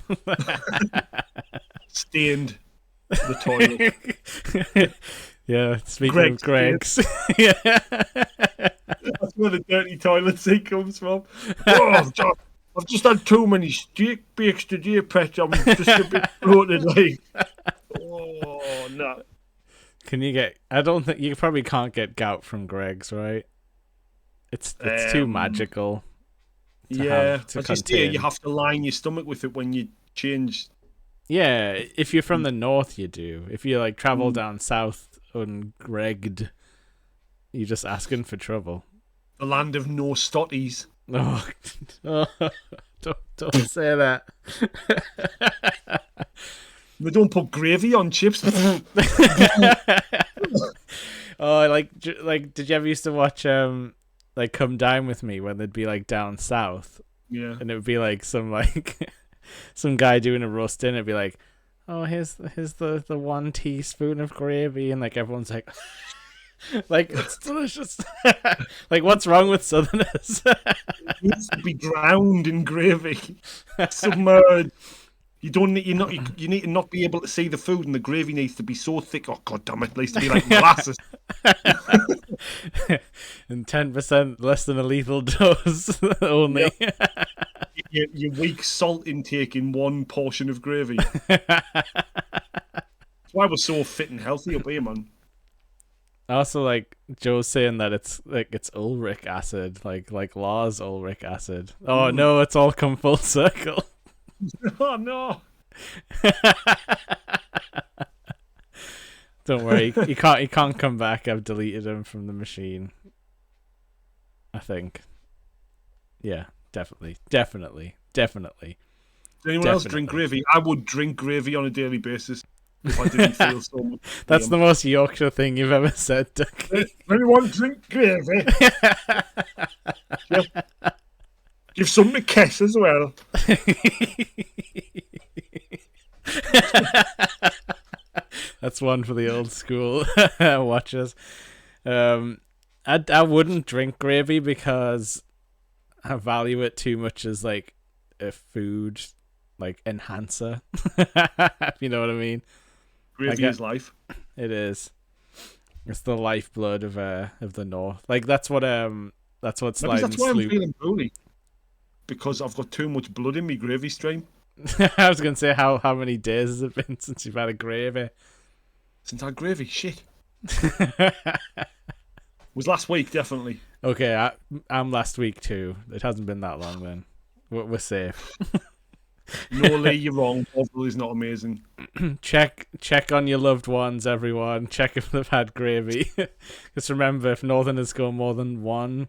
Stained the toilet. Yeah, speaking of Greg's. Yeah. That's where the dirty toilet seat comes from. Oh, I've just had too many steak bakes today, Pet. I'm just a bit bloated, like. Oh, no. Can you get... I don't think... You probably can't get gout from Greg's, right? It's too magical. I just hear you have to line your stomach with it when you change. Yeah, if you're from the north, you do. If you like travel down south ungregged, you're just asking for trouble. The land of no stotties. Oh, don't say that. They don't put gravy on chips. Oh, like, did you ever used to watch like Come Dine With Me when they'd be like down south? Yeah. And it would be like some guy doing a roast and it'd be like, oh, here's the 1 teaspoon of gravy, and like everyone's like like, it's delicious. Like, what's wrong with Southerners? It needs to be drowned in gravy. Submerged. You need to not be able to see the food, and the gravy needs to be so thick. Oh, god damn it, it needs to be like molasses. And 10% less than a lethal dose only. Yep. Your weak salt intake in one portion of gravy. That's why we're so fit and healthy up here, man. Also, like, Joe's saying that it's Ulrich acid, like Lars Ulrich acid. Oh no, it's all come full circle. Oh no! Don't worry, he can't come back. I've deleted him from the machine. I think. Yeah, definitely. Does anyone else drink gravy? I would drink gravy on a daily basis if I didn't feel so much. That's the most Yorkshire thing you've ever said, Ducky. Anyone drink gravy? Yep. Give some to Kess as well. That's one for the old school watchers. I wouldn't drink gravy because value it too much as like a food like enhancer. You know what I mean? Gravy is life. It is. It's the lifeblood of the north. Like that's what sliding That's why I'm sloop. feeling poorly. Because I've got too much blood in me gravy stream. I was gonna say how many days has it been since you've had a gravy? Since I had gravy, shit. Was last week, definitely. Okay, I'm last week too. It hasn't been that long then. We're safe. No, Lee, you're wrong. Bovril is not amazing. Check on your loved ones, everyone. Check if they've had gravy. Just remember, if Northerners go more than 1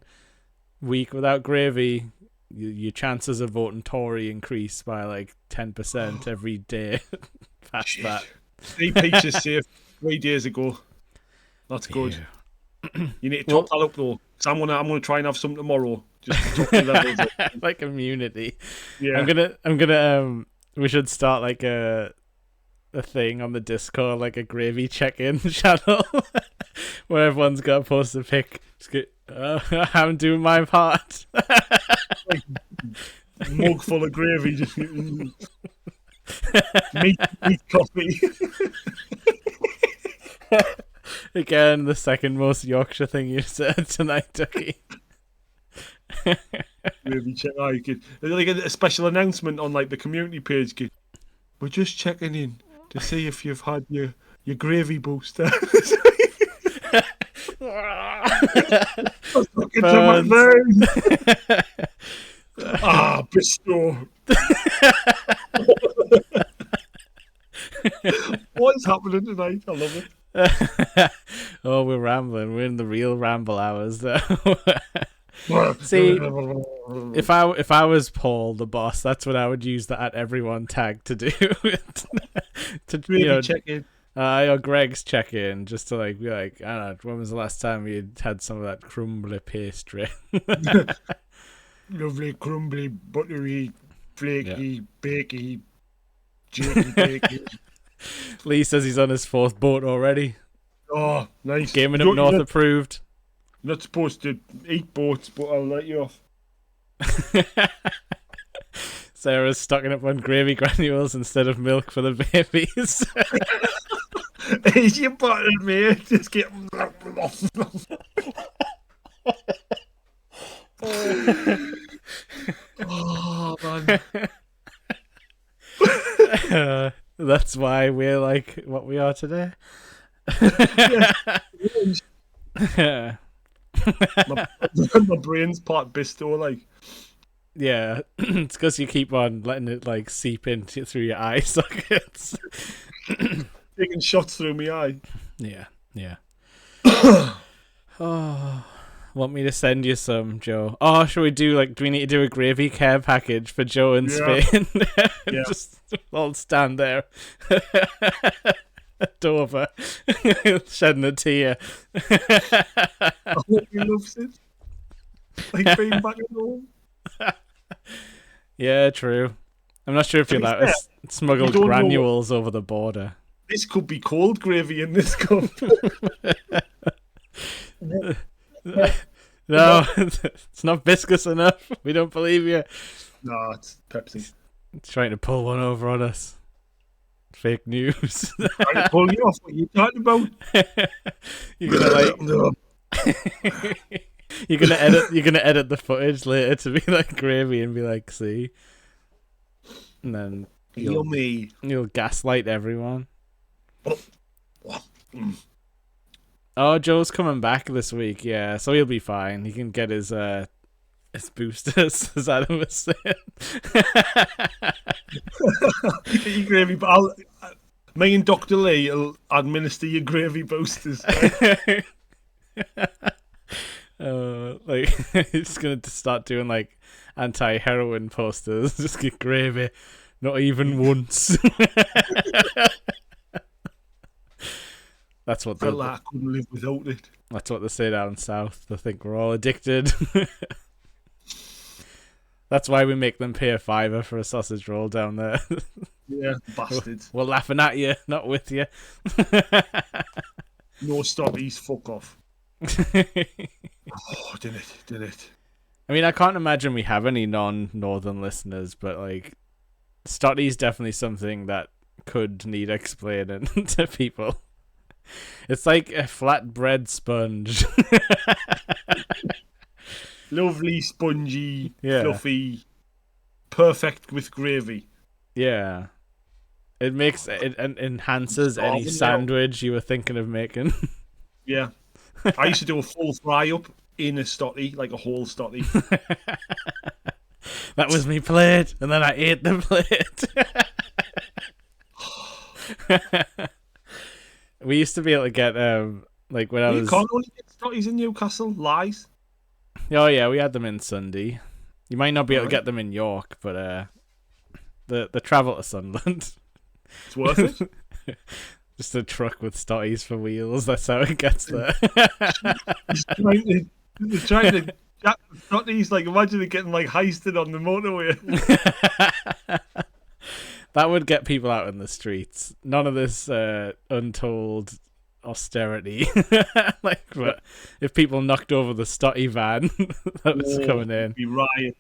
week without gravy, your chances of voting Tory increase by like 10% every day. Past that. Steve Peaches saved 3 days ago. That's good. You need to top that up though. So I'm gonna try and have some tomorrow. Just to top the levels up. Like immunity. Yeah. I'm gonna we should start like a thing on the Discord, like a gravy check-in channel where everyone's got to post a pic. I'm doing my part. Like, mug full of gravy. Just meat coffee. Again, the second most Yorkshire thing you said tonight, Ducky. Gravy check. Oh, you could like a special announcement on like the community page. We're just checking in to see if you've had your gravy booster. Bestow. What is happening tonight? I love it. Oh, we're rambling. We're in the real ramble hours, though. See, if I was Paul, the boss, that's what I would use the at everyone tag to do. To Really check in. Or Greg's check in, just to like be like, I don't know, when was the last time you had some of that crumbly pastry? Lovely, crumbly, buttery, flaky, bakey, jakey. Lee says he's on his 4th boat already. Oh, nice. Gaming Up North approved. Not supposed to eat boats, but I'll let you off. Sarah's stocking up on gravy granules instead of milk for the babies. Eat your butter, mate. Just get... Oh, man. That's why we're like what we are today. My brain's part Bisto, like. Yeah, it's because you keep on letting it like seep into through your eye sockets. Taking shots through my eye. Yeah. Oh, want me to send you some, Joe? Oh, should we do we need to do a gravy care package for Joe in Spain? Yeah. Just all stand there. Dover, shedding a tear. I hope he loves it. Like being back at home. Yeah, true. I'm not sure if you're allowed to smuggle granules over the border. This could be cold gravy in this cup. No, it's not viscous enough. We don't believe you. No, it's Pepsi. It's trying to pull one over on us. Fake news. Trying to pull you off. What are you talking about? You're gonna You're gonna edit the footage later to be like gravy and be like, see, and then you'll gaslight everyone. Oh, Joe's coming back this week, yeah, so he'll be fine. He can get his boosters, as Adam was saying. Your gravy, but me and Dr. Lee will administer your gravy boosters. Like he's gonna start doing like anti-heroin posters. Just get gravy, not even once. That's what I felt like I couldn't live without it. That's what they say down south. They think we're all addicted. That's why we make them pay a $5 for a sausage roll down there. Yeah, bastards. We're laughing at you, not with you. No stoppies, fuck off. Oh, did it. I mean, I can't imagine we have any non-northern listeners, but like, stotty's definitely something that could need explaining to people. It's like a flatbread sponge. Lovely, spongy, Yeah. fluffy, perfect with gravy. Yeah. It makes it enhances any Starving now. sandwich you were thinking of making. Yeah. I used to do a full fry up in a stotty, like a whole stotty. That was me plate, and then I ate the plate. We used to be able to get like when I You was. can't only get stotties in Newcastle. Lies. Oh yeah, we had them in Sunday. You might not be able to get them in York, but the travel to Sunderland. It's worth it. Just a truck with stotties for wheels. That's how it gets there. He's trying to jack the stotties. Like, imagine it getting like heisted on the motorway. That would get people out in the streets. None of this untold austerity. Like, but if people knocked over the stotty van that was coming in, Be riot.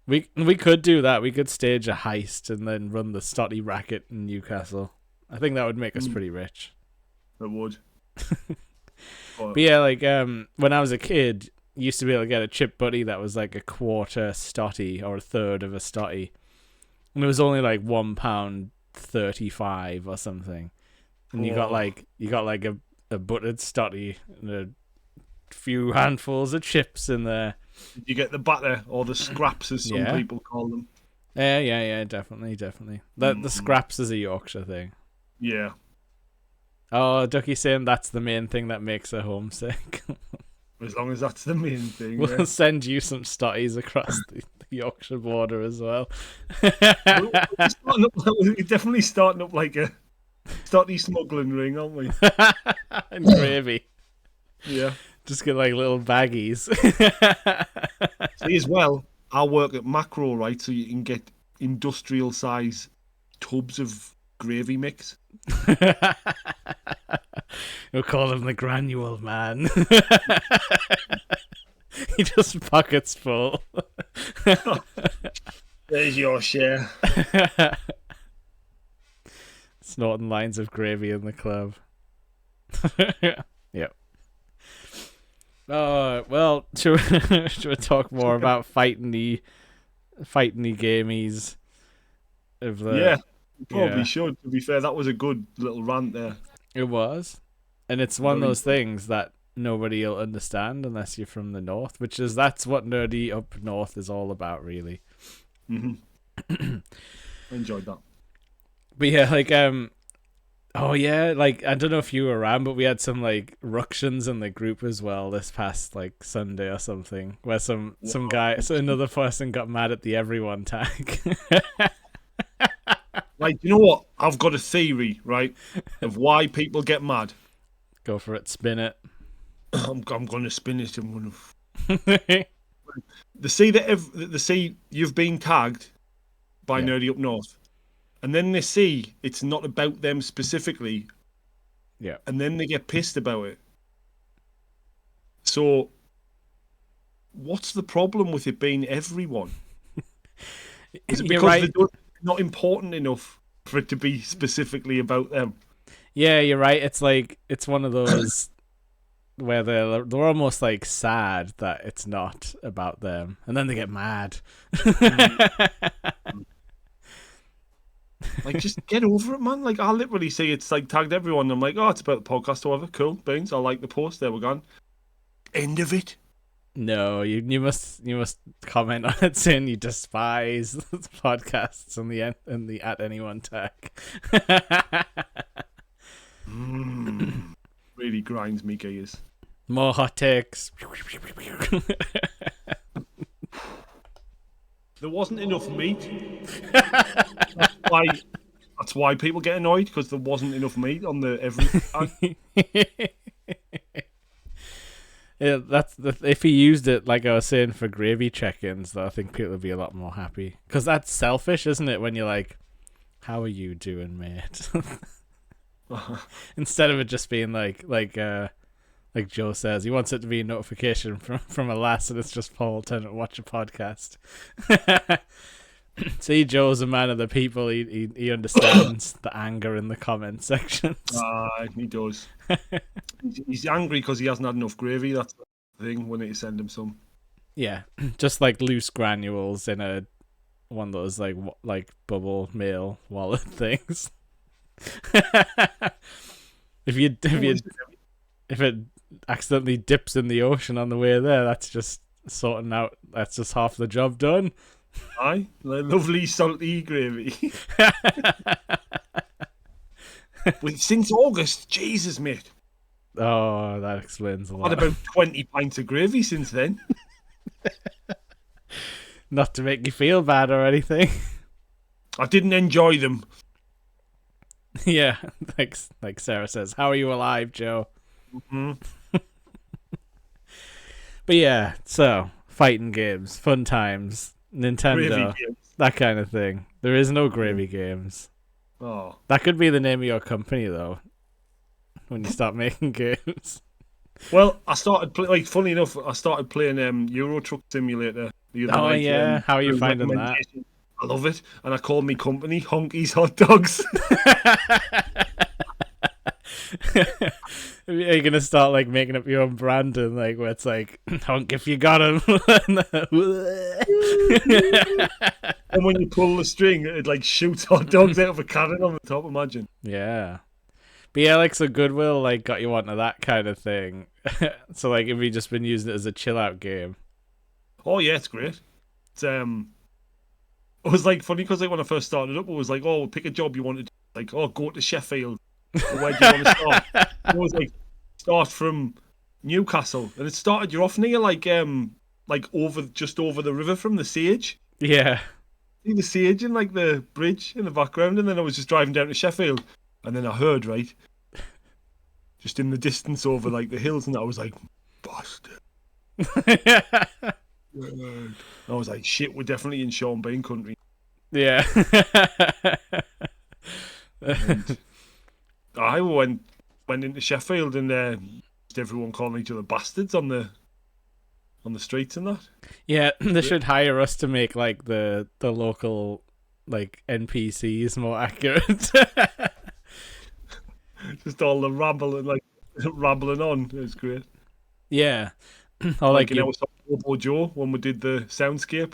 we could do that. We could stage a heist and then run the stotty racket in Newcastle. I think that would make us pretty rich. It would. But yeah, like when I was a kid, you used to be able to get a chip buddy that was like a quarter stotty or a third of a stotty, and it was only like £1.35 or something. And you got like a buttered stotty and a few handfuls of chips in there. You get the batter or the scraps, as some people call them. Yeah, definitely. The scraps is a Yorkshire thing. Yeah. Oh, Ducky's saying that's the main thing that makes her homesick. As long as that's the main thing. We'll Yeah. send you some stotties across the Yorkshire border as well. We're definitely starting up like a stotty smuggling ring, aren't we? And gravy. Yeah. Just get like little baggies. See, as well, I work at Macro, right? So you can get industrial size tubs of gravy mix. We'll call him the granule man. He just pockets full. There's your share. Snorting lines of gravy in the club. Yep. Oh well, should we talk more about fighting the gamies of the? Yeah, probably should. To be fair, that was a good little rant there. It was, and it's one of those things that nobody will understand unless you're from the north, that's what nerdy up north is all about, really. Mm-hmm. I enjoyed that. But yeah, like oh yeah, like I don't know if you were around, but we had some like ructions in the group as well this past like Sunday or something, where some guy, so another person got mad at the everyone tag. Like, you know what? I've got a theory, right, of why people get mad. Go for it, spin it. I'm going to spin it. I'm going to. They see you've been tagged by Nerdy Up North, and then they see it's not about them specifically. Yeah. And then they get pissed about it. So, what's the problem with it being everyone? Is it because they're not important enough for it to be specifically about them? Yeah, you're right. It's like it's one of those where they're almost like sad that it's not about them, and then they get mad. Like, just get over it, man. Like, I literally see it's like tagged everyone. I'm like, oh, it's about the podcast or whatever. Cool, beans. I like the post. There we're gone. End of it. No, you must comment on it saying you despise the podcasts and the at anyone tag. Really grinds me gears. More hot takes. There wasn't enough meat. That's why people get annoyed, because there wasn't enough meat on the everything. Yeah, if he used it like I was saying for gravy check-ins, I think people would be a lot more happy. Because that's selfish, isn't it? When you're like, "How are you doing, mate?" Instead of it just being like Like Joe says, he wants it to be a notification from a lass, and it's just Paul telling him to watch a podcast. See, Joe's a man of the people. He understands the anger in the comment sections. He does. He's angry because he hasn't had enough gravy. That's the thing. We need to send him some. Yeah, just like loose granules in one of those like bubble mail wallet things. If it accidentally dips in the ocean on the way there, that's just sorting out. That's just half the job done. Aye, lovely salty gravy. Since August, Jesus, mate. Oh, that explains a lot. I've had about 20 pints of gravy since then. Not to make you feel bad or anything. I didn't enjoy them. Yeah, like Sarah says, how are you alive, Joe? Mm-hmm. But yeah, so fighting games, fun times, Nintendo, that kind of thing. There is no gravy games. Oh, that could be the name of your company, though, when you start making games. Well, I started funny enough, I started playing Euro Truck Simulator the other night. Yeah, how are you finding that? I love it, and I called me company Honky's Hot Dogs. Are you gonna start like making up your own brand and like where it's like honk if you got him? And when you pull the string, it like shoots hot dogs out of a cannon on the top. Imagine. Yeah, but yeah, like so Goodwill like got you onto that kind of thing. So like, have you just been using it as a chill out game? Oh yeah, it's great. It's it was like funny because like when I first started up, it was like, oh, pick a job you wanted. Like, oh, go to Sheffield. Or where do you want to start? It was like start from Newcastle, and it started. You're off near like just over the river from the Sage. Yeah, See the Sage and like the bridge in the background, and then I was just driving down to Sheffield, and then I heard right, just in the distance over like the hills, and I was like, bastard. I was like, shit, we're definitely in Sean Bean country. Yeah. I went into Sheffield, and just everyone calling each other bastards on the streets and that. Yeah, they should hire us to make like the local like NPCs more accurate. Just all the rambling on. It was great. Yeah. Or like you know, Bobo Joe when we did the soundscape.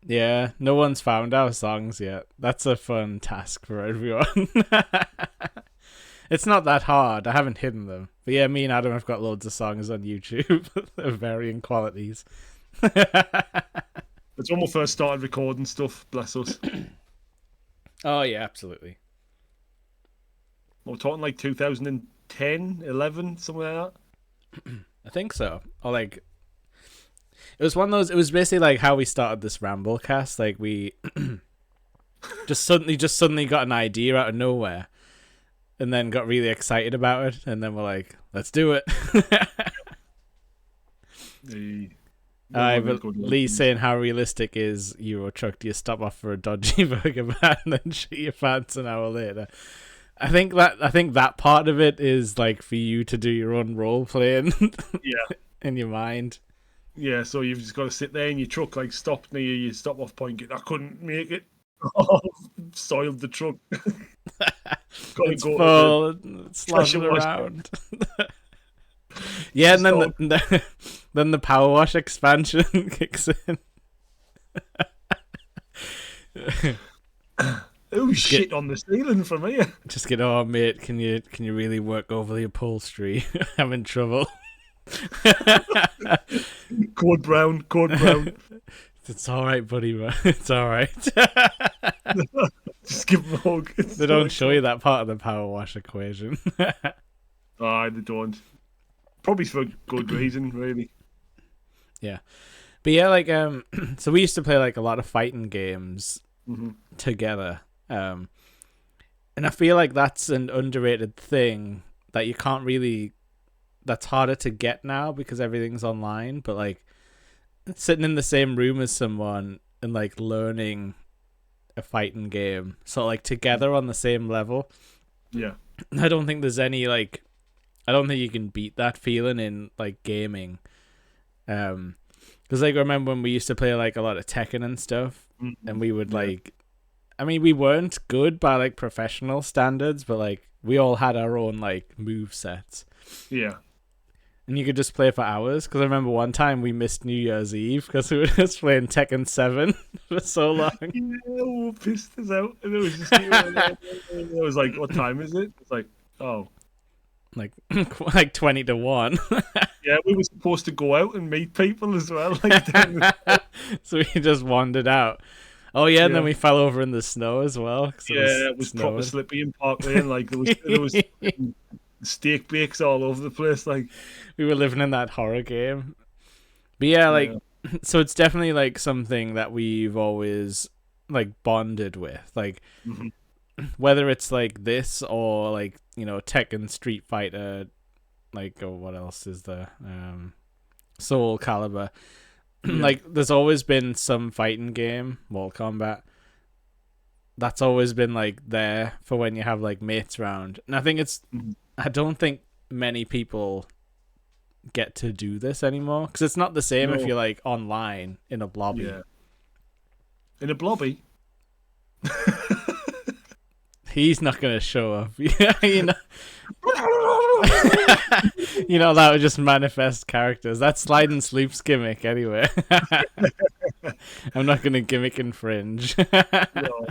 Yeah, no one's found our songs yet. That's a fun task for everyone. It's not that hard. I haven't hidden them. But yeah, me and Adam have got loads of songs on YouTube of varying qualities. It's when we first started recording stuff, bless us. Oh yeah, absolutely. We're talking like 2010, 11, something like that. I think so. Or like, it was one of those. It was basically like how we started this Ramblecast. Like we just suddenly got an idea out of nowhere, and then got really excited about it, and then we're like, let's do it. But Lee's saying how realistic is Euro Truck? Do you stop off for a dodgy burger van and then shit your pants an hour later? I think that part of it is like for you to do your own role playing. Yeah. In your mind. Yeah, so you've just got to sit there in your truck, like stopped near your stop off point. I couldn't make it. Oh, soiled the truck. It's full, sloshing around. Yeah, and then the power wash expansion kicks in. Oh shit! On the ceiling from here. Just get, oh mate, can you really work over the upholstery? I'm in trouble. Code brown. It's all right, buddy. Man. It's all right. Just give them a hug. They don't show you that part of the power wash equation. They don't. Probably for good reason, really. Yeah, but yeah, like so we used to play like a lot of fighting games together, and I feel like that's an underrated thing that you can't really. That's harder to get now because everything's online. But like sitting in the same room as someone and like learning a fighting game, so like together on the same level. Yeah, I don't think there's any like I don't think you can beat that feeling in like gaming. Because like I remember when we used to play like a lot of Tekken and stuff, and we would like, I mean, we weren't good by like professional standards, but like we all had our own like move sets. Yeah. And you could just play for hours. Because I remember one time we missed New Year's Eve because we were just playing Tekken 7 for so long. Yeah, we pissed us out. And it was just, it was like, what time is it? It's like, oh. Like 20-1. Yeah, we were supposed to go out and meet people as well. Like, so we just wandered out. Oh yeah, and then we fell over in the snow as well. It was proper slippy in Park Lane. Like there was steak bakes all over the place. Like we were living in that horror game. But yeah, like so it's definitely like something that we've always like bonded with. Like whether it's like this or like, you know, Tekken, Street Fighter, like, or what else is there? Soul Calibur. Like there's always been some fighting game, Mortal Kombat, that's always been like there for when you have like mates around. And I think it's I don't think many people get to do this anymore because it's not the same if you're like online in a blobby. Yeah. In a blobby? He's not going to show up. You know. You know, that would just manifest characters. That's Slide and Sloop's gimmick anyway. I'm not going to gimmick infringe. No.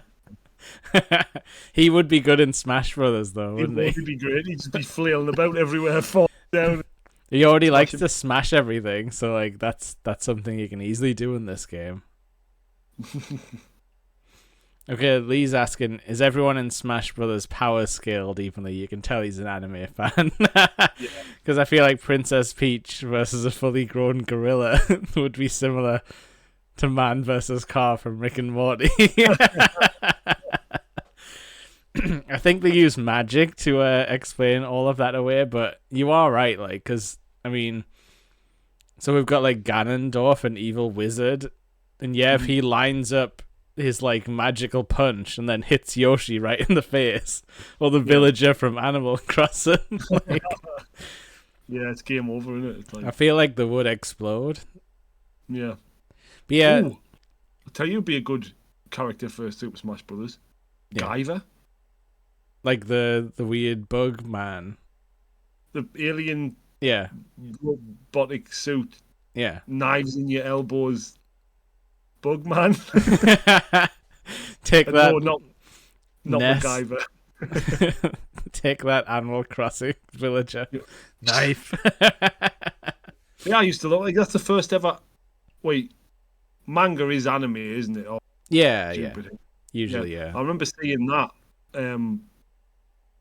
He would be good in Smash Brothers though, wouldn't he? He'd be great. He'd just be flailing about everywhere, falling down. He already likes to smash everything, so like that's something you can easily do in this game. Okay, Lee's asking, is everyone in Smash Brothers power scaled evenly? You can tell he's an anime fan. Because I feel like Princess Peach versus a fully grown gorilla would be similar to Man versus Car from Rick and Morty. I think they use magic to explain all of that away, but you are right, like, because, I mean, so we've got, like, Ganondorf, an evil wizard, and yeah, if he lines up his, like, magical punch and then hits Yoshi right in the face, or the villager from Animal Crossing, like, yeah, it's game over, isn't it? It's like... I feel like they would explode. Yeah. But yeah. Ooh, I'll tell you who'd be a good character for Super Smash Brothers. Guyver. Like the weird bug man. The alien robotic suit. Yeah. Knives in your elbows. Bug man. Take that. No, not MacGyver. Take that, Animal Crossing villager. Knife. Yeah, I used to look like that's the first ever. Wait, manga is anime, isn't it? Or yeah. Usually, yeah. I remember seeing that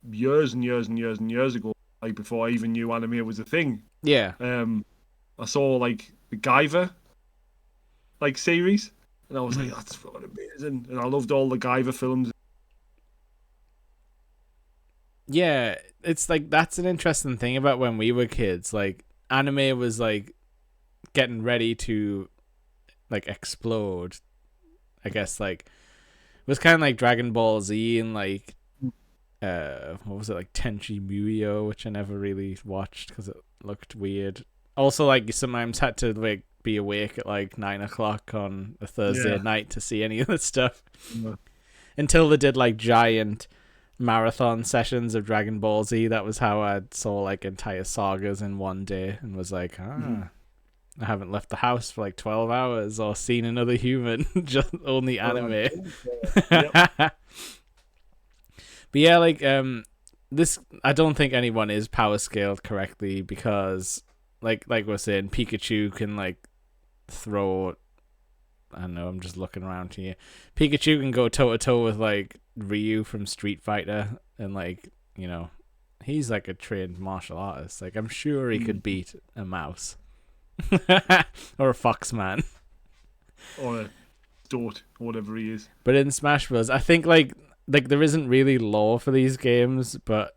years and years and years and years ago, like before I even knew anime was a thing. Yeah. I saw like the Guyver like series, and I was like, that's fucking amazing, and I loved all the Guyver films. Yeah, it's like that's an interesting thing about when we were kids. Like anime was like getting ready to like explode. I guess like it was kind of like Dragon Ball Z and like what was it, like Tenchi Muyo, which I never really watched because it looked weird. Also, like you sometimes had to like be awake at like 9 o'clock on a Thursday night to see any of this stuff. Until they did like giant marathon sessions of Dragon Ball Z. That was how I saw like entire sagas in one day and was like, I haven't left the house for like 12 hours or seen another human, just only anime. But yeah, like this, I don't think anyone is power scaled correctly because like we're saying, Pikachu can like throw, I don't know, I'm just looking around here. Pikachu can go toe to toe with like Ryu from Street Fighter, and like, you know, he's like a trained martial artist. Like I'm sure he could beat a mouse. Or a fox man. Or a stoat, or whatever he is. But in Smash Bros, I think like there isn't really lore for these games, but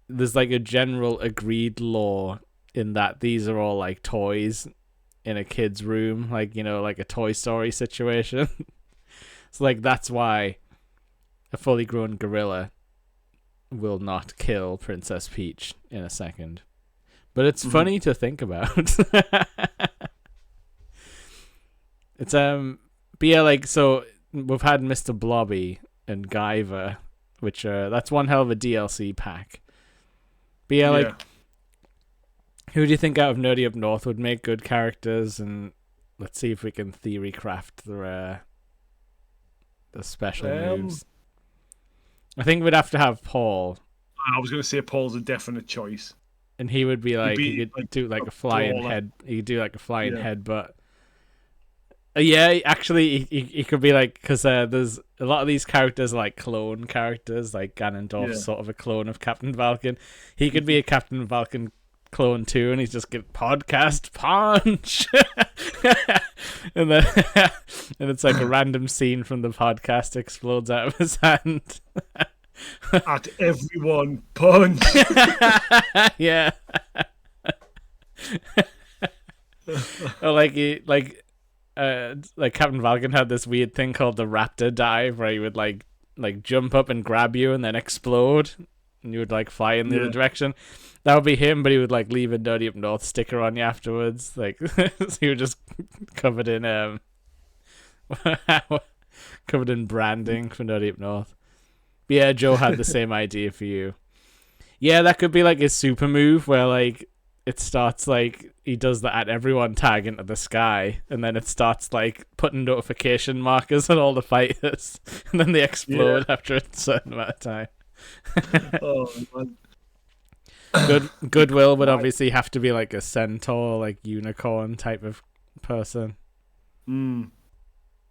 there's like a general agreed lore in that these are all like toys in a kid's room, like, you know, like a Toy Story situation. So like that's why a fully grown gorilla will not kill Princess Peach in a second. But it's funny to think about. It's but yeah, like, so we've had Mr. Blobby and Guyver, which that's one hell of a DLC pack. But yeah, like, who do you think out of Nerdy Up North would make good characters? And let's see if we can theory craft the special moves. I think we'd have to have Paul. I was going to say Paul's a definite choice. And he would be like, he could do like a flying head. He could do like a flying headbutt. Yeah, actually, he could be like, because there's a lot of these characters like clone characters, like Ganondorf's sort of a clone of Captain Falcon. He could be a Captain Falcon clone too, and he's just get podcast punch, and then and it's like a random scene from the podcast explodes out of his hand. At everyone, punch. Yeah. Or like Captain Falcon had this weird thing called the Raptor Dive, where he would like jump up and grab you and then explode, and you would like fly in the other direction. That would be him, but he would like leave a Nerdy Up North sticker on you afterwards. Like, so you were just covered in covered in branding for Nerdy Up North. But yeah, Joe had the same idea for you. Yeah, that could be like his super move, where like it starts like he does the at everyone tag into the sky, and then it starts like putting notification markers on all the fighters, and then they explode after a certain amount of time. Oh man. Goodwill would obviously have to be like a centaur, like unicorn type of person.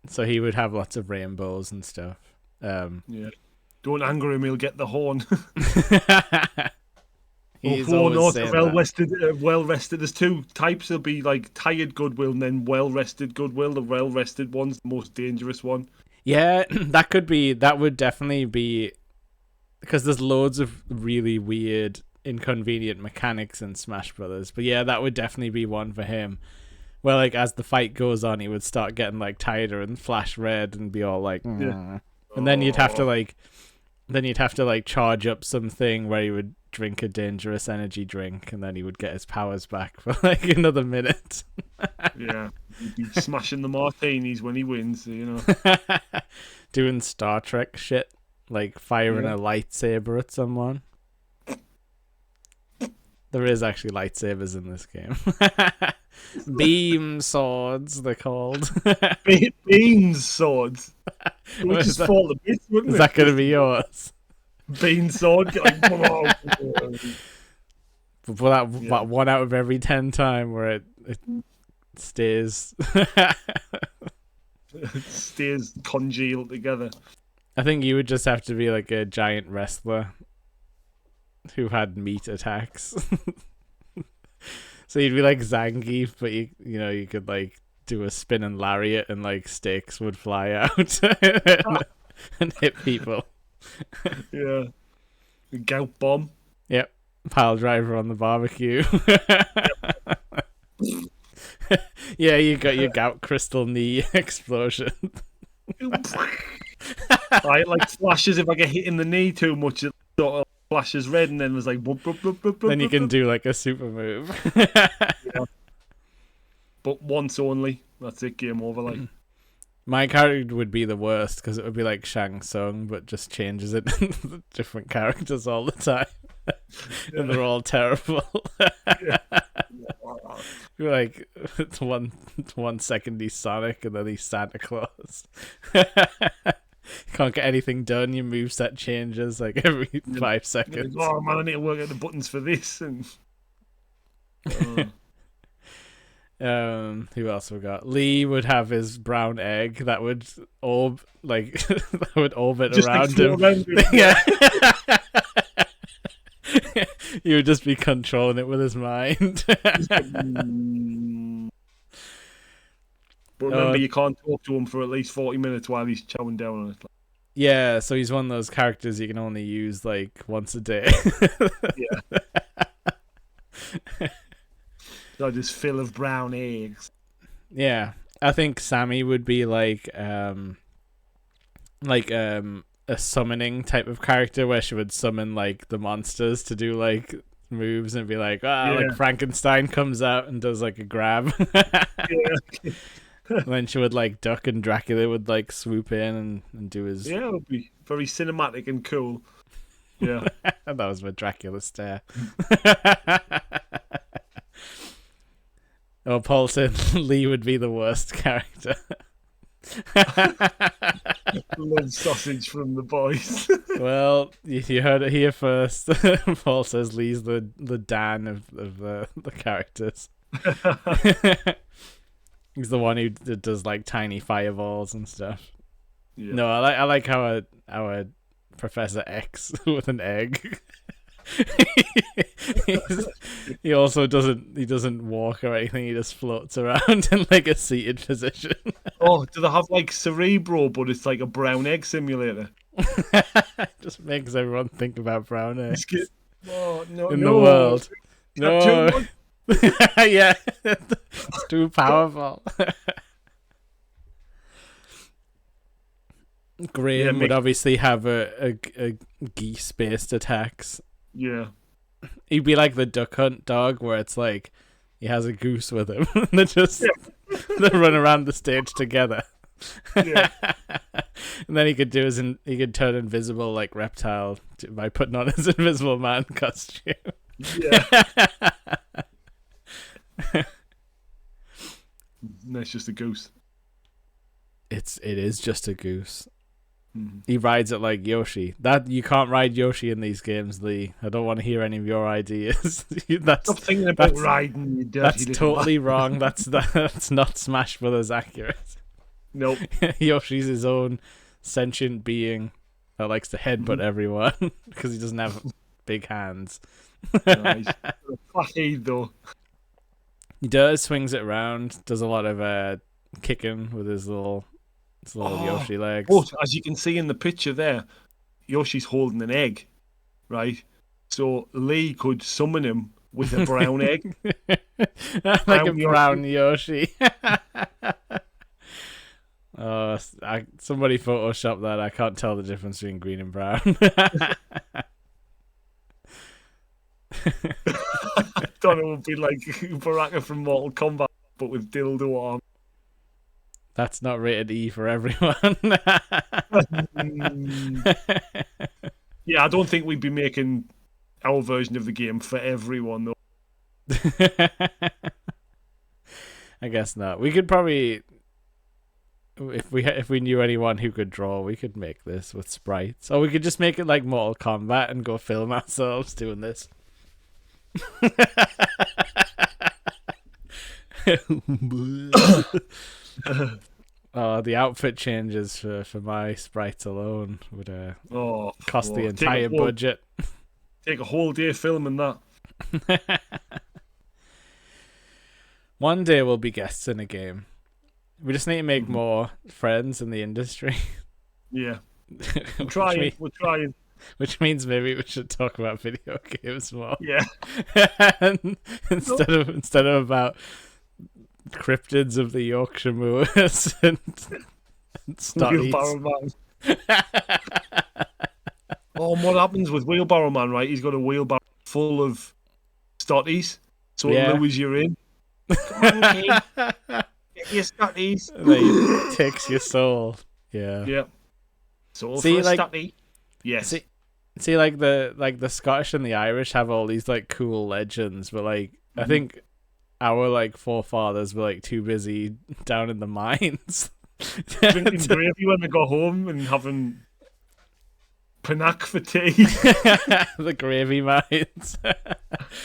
So he would have lots of rainbows and stuff. Yeah. Don't anger him; he'll get the horn. He's well rested. There's two types. There'll be like tired Goodwill and then well rested Goodwill. The well rested one's the most dangerous one. Yeah, that would definitely be, because there's loads of really weird, inconvenient mechanics in Smash Brothers. But yeah, that would definitely be one for him. Where like as the fight goes on, he would start getting like tighter and flash red and be all like, and then you'd have to like charge up something where he would drink a dangerous energy drink, and then he would get his powers back for like another minute. Yeah, he'd be smashing the martinis when he wins, you know. Doing Star Trek shit, like firing a lightsaber at someone. There is actually lightsabers in this game. Beam swords, they're called. Bean swords. It would just fall to bits, wouldn't it? Is that going to be yours? Bean sword. Like, For that 1 out of every 10 time where it stays. It stays congealed together. I think you would just have to be like a giant wrestler who had meat attacks. So you'd be like Zangief, but you could like do a spinning lariat and like sticks would fly out and hit people. Yeah. The gout bomb. Yep. Pile driver on the barbecue. Yeah, you got your gout crystal knee explosion. It like flashes if I get hit in the knee too much. It sort of flashes red, and then there's like. Then you can do like a super move. Yeah. But once only. That's it. Game over. Like. My character would be the worst because it would be like Shang Tsung, but just changes it into different characters all the time. And they're all terrible. You're like, it's 1 second he's Sonic and then he's Santa Claus. Can't get anything done, your moveset changes like every 5 seconds. Oh man, I need to work out the buttons for this. And who else we got? Lee would have his brown egg that would that would orbit just around like him. Yeah. He would just be controlling it with his mind. But remember, you can't talk to him for at least 40 minutes while he's chowing down on it. Yeah, so he's one of those characters you can only use like once a day. Yeah. So just fill of brown eggs. Yeah, I think Sammy would be like a summoning type of character where she would summon like the monsters to do like moves and be like, like Frankenstein comes out and does like a grab. Yeah. And then she would like duck and Dracula would like swoop in and do his. Yeah, it would be very cinematic and cool. Yeah. That was my Dracula stare. Oh, Paul said Lee would be the worst character. Love sausage from the boys. Well, you heard it here first. Paul says Lee's the Dan of the characters. He's the one who does like tiny fireballs and stuff. Yeah. No, I like how our Professor X with an egg. He also doesn't walk or anything. He just floats around in like a seated position. Oh, do they have like Cerebro, but it's like a brown egg simulator? Just makes everyone think about brown eggs Oh, no, in the world. No, Too yeah, it's too powerful. Graham would obviously have a geese-based attacks. Yeah. He'd be like the Duck Hunt dog, where it's like he has a goose with him. They they run around the stage together. Yeah. And then he could turn invisible like Reptile by putting on his Invisible Man costume. Yeah. No, it's just a goose. It is just a goose. Mm-hmm. He rides it like Yoshi. That you can't ride Yoshi in these games, Lee. I don't want to hear any of your ideas. Stop thinking about riding, you dirty That's little totally wrong. That's not Smash Brothers accurate. Nope. Yoshi's his own sentient being that likes to headbutt everyone because he doesn't have big hands. Nice. Flathead though. He does, swings it around, does a lot of kicking with his little Yoshi legs. But as you can see in the picture there, Yoshi's holding an egg, right? So Lee could summon him with a brown egg. Like a brown Yoshi. Oh, somebody photoshopped that. I can't tell the difference between green and brown. Donna would be like Baraka from Mortal Kombat, but with dildo arm. That's not rated E for everyone. Yeah, I don't think we'd be making our version of the game for everyone though. I guess not. We could probably, if we knew anyone who could draw, we could make this with sprites, or we could just make it like Mortal Kombat and go film ourselves doing this. The outfit changes for my sprites alone would cost the entire budget. Take a whole day filming that. One day we'll be guests in a game. We just need to make more friends in the industry. Yeah. We're trying. Which means maybe we should talk about video games more. Yeah. instead of about cryptids of the Yorkshire Moors and Stotties. Wheelbarrow Man. Oh, and what happens with Wheelbarrow Man, right? He's got a wheelbarrow full of Stotties. So it lures you in. Come on, kid. Get your Stotties. And then he takes your soul. Yeah. Yeah. Soul for a Stottie. Yes. See, like the Scottish and the Irish have all these like cool legends, but like I think our like forefathers were like too busy down in the mines drinking gravy when they got home and having panac for tea. The gravy mines.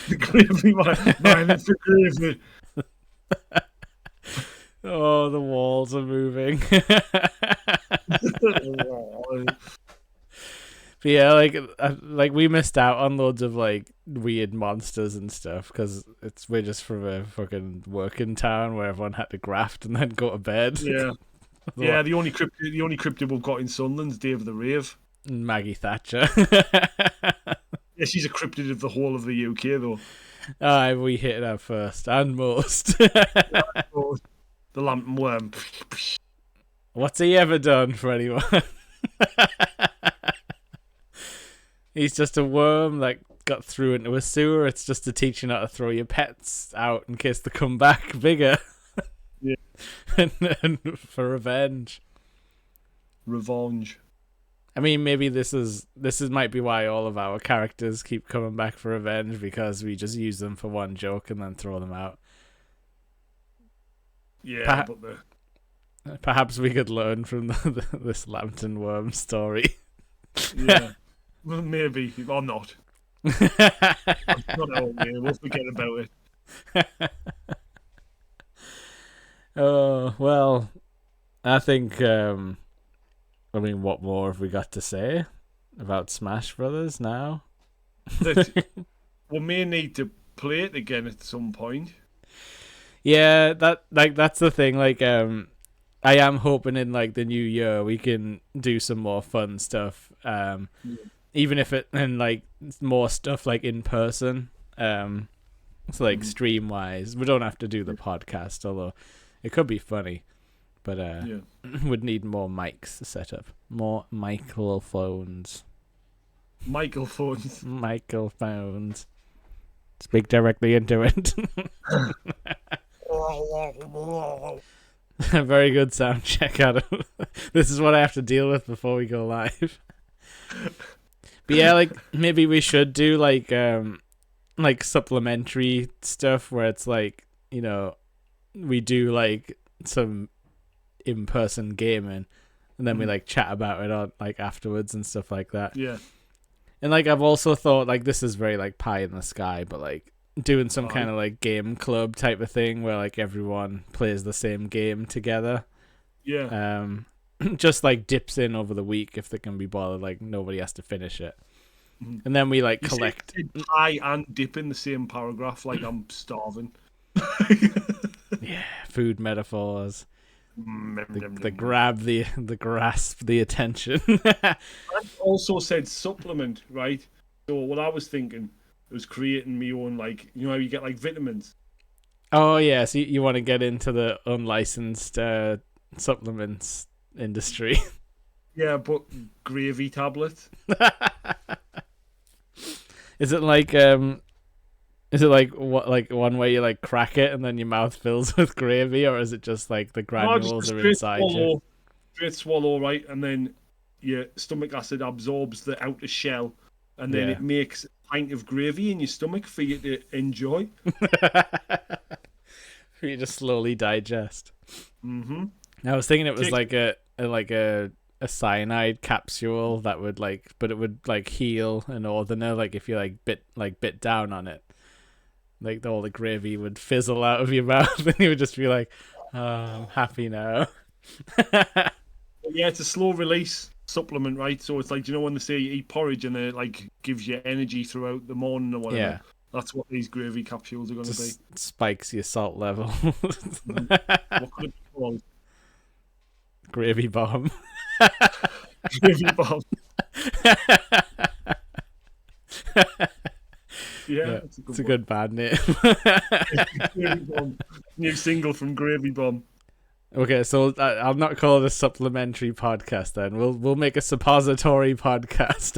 The gravy mine for gravy. Oh, the walls are moving. But yeah, like we missed out on loads of like weird monsters and stuff because we're just from a fucking working town where everyone had to graft and then go to bed. Yeah, yeah. The only cryptid we've got in Sunderland's Dave the Rave. Maggie Thatcher. Yeah, she's a cryptid of the whole of the UK though. We hit her first and most. The lantern worm. What's he ever done for anyone? He's just a worm that got through into a sewer. It's just to teach you not to throw your pets out in case they come back bigger. Yeah. and for revenge. Revenge. I mean, maybe this might be why all of our characters keep coming back for revenge, because we just use them for one joke and then throw them out. Yeah, Perhaps we could learn from this Lambton Worm story. Yeah, well, maybe or not. Not all year. We'll forget about it. Oh well, I think. I mean, what more have we got to say about Smash Brothers now? That we may need to play it again at some point. Yeah, that's the thing. Like, I am hoping in like the new year we can do some more fun stuff. Even if it and like more stuff like in person. It's like stream wise. We don't have to do the podcast, although it could be funny. But would need more mics set up. More microphones. Microphones. Speak directly into it. Very good sound check, Adam. This is what I have to deal with before we go live. But yeah, like maybe we should do like supplementary stuff where it's like, you know, we do like some in-person gaming and then we like chat about it on like afterwards and stuff like that. Yeah. And like I've also thought like this is very like pie in the sky, but like doing some kind of like game club type of thing where like everyone plays the same game together. Yeah. Just like dips in over the week if they can be bothered, like nobody has to finish it. And then we like collect pie and dip in the same paragraph, like I'm starving. Yeah, food metaphors. The grab, the grasp, the attention. I also said supplement, right? So what I was thinking was creating my own, like, you know how you get like vitamins. Oh yeah, so you want to get into the unlicensed supplements industry. Yeah, but gravy tablets. Is it like what, like one way you like crack it and then your mouth fills with gravy, or is it just like the granules are inside you? Straight swallow, right, and then your stomach acid absorbs the outer shell, and then it makes a pint of gravy in your stomach for you to enjoy. For you to slowly digest. Mm-hmm. I was thinking it was like a cyanide capsule that would like, but it would like heal an northerner, like if you bit down on it. Like all the gravy would fizzle out of your mouth, and you would just be like, "Oh, I'm happy now." Yeah, it's a slow release supplement, right? So it's like, you know, when they say you eat porridge and it like gives you energy throughout the morning or whatever. Yeah, that's what these gravy capsules are going to be. Spikes your salt level. What could it be called? Gravy bomb. Gravy bomb. Yeah, it's a good band name. Gravy Bomb. New single from Gravy Bomb. Okay, so I'll not call it a supplementary podcast then. We'll make a suppository podcast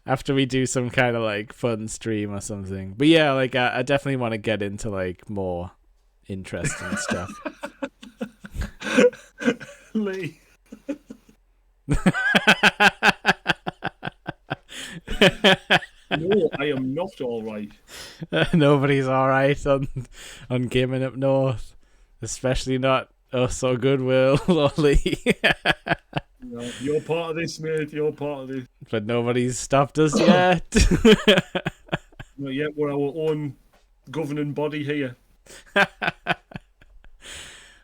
after we do some kind of like fun stream or something. But yeah, like I definitely want to get into like more interesting stuff. Lee. No, I am not all right. Nobody's all right on Gaming Up North, especially not us or Goodwill or Lee. No, you're part of this, mate. You're part of this. But nobody's stopped us yet. Not yet. We're our own governing body here.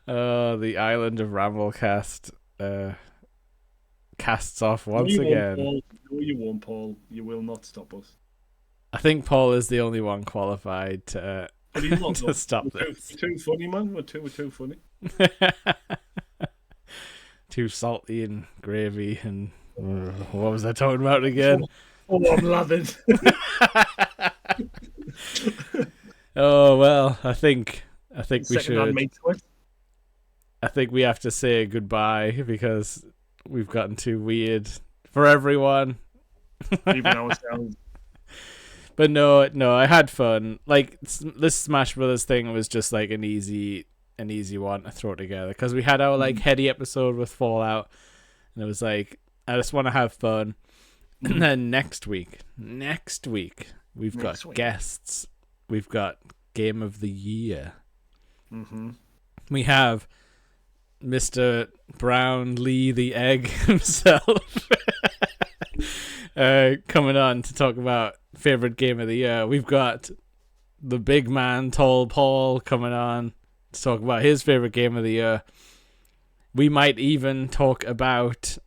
The island of Ramblecast casts off once again. No, you won't, Paul. You will not stop us. I think Paul is the only one qualified to stop this. We're too funny, man. We're too funny. Too salty and gravy and what was I talking about again? Oh, I'm lathered. Oh well, I think we should. I think we have to say goodbye because we've gotten too weird for everyone. Even ourselves. But no, I had fun. Like this Smash Brothers thing was just like an easy one to throw together because we had our like heady episode with Fallout, and it was like I just want to have fun. And then next week we've got guests. We've got Game of the Year. Mm-hmm. We have Mr. Brown Lee the Egg himself coming on to talk about favorite game of the year. We've got the big man, Tall Paul, coming on to talk about his favorite game of the year. We might even talk about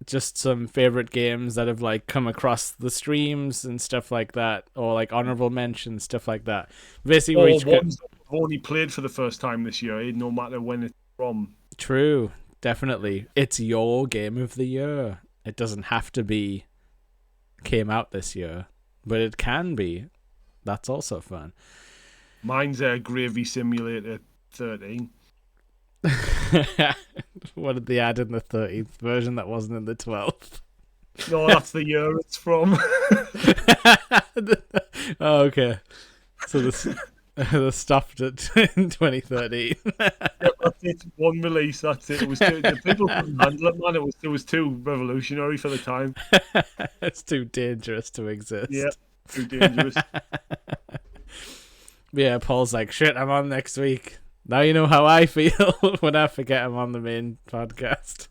just some favorite games that have like come across the streams and stuff like that, or like honorable mentions, stuff like that. Basically, or ones that I've only played for the first time this year, no matter when it's from. True, definitely. It's your game of the year. It doesn't have to be came out this year, but it can be. That's also fun. Mine's Gravy Simulator 13. What did they add in the 13th version that wasn't in the 12th? No, that's the year it's from. Oh, okay. So they stopped it in 2013. Yep, that's it. One release, that's it. It was the people couldn't handle it, man. It was too revolutionary for the time. It's too dangerous to exist. Yeah, too dangerous. Yeah, Paul's like, shit, I'm on next week. Now you know how I feel when I forget I'm on the main podcast.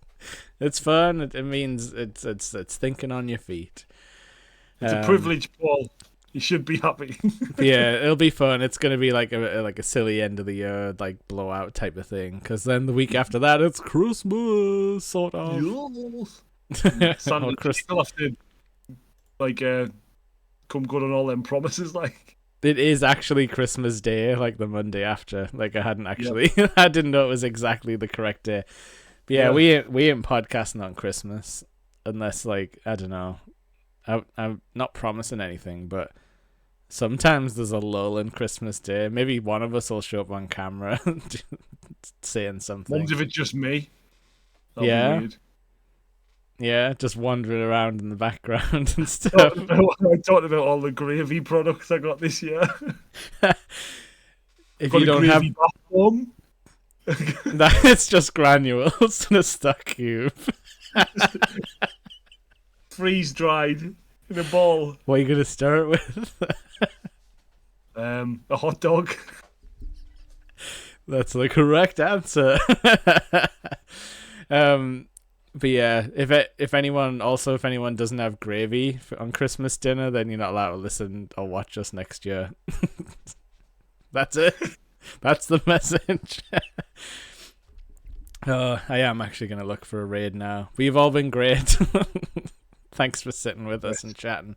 It's fun. It means it's thinking on your feet. It's a privilege, Paul. You should be happy. Yeah, it'll be fun. It's gonna be like a silly end of the year like blowout type of thing. Because then the week after that, it's Christmas, sort of. Sunday, still have to like come good on all them promises, like. It is actually Christmas Day, like the Monday after. Like I hadn't actually, I didn't know it was exactly the correct day. But yeah, we ain't podcasting on Christmas unless, like, I don't know. I'm not promising anything, but sometimes there's a lull in Christmas Day. Maybe one of us will show up on camera saying something. Wonder if it's just me. That'd yeah. be weird. Yeah, just wandering around in the background and stuff. I talked about all the gravy products I got this year. If you don't have bathroom. It's just granules in a stock cube. Freeze dried in a ball. What are you gonna start with? A hot dog. That's the correct answer. But yeah, if anyone doesn't have gravy on Christmas dinner, then you're not allowed to listen or watch us next year. That's it. That's the message. I am actually going to look for a raid now. But you've all been great. Thanks for sitting with us and chatting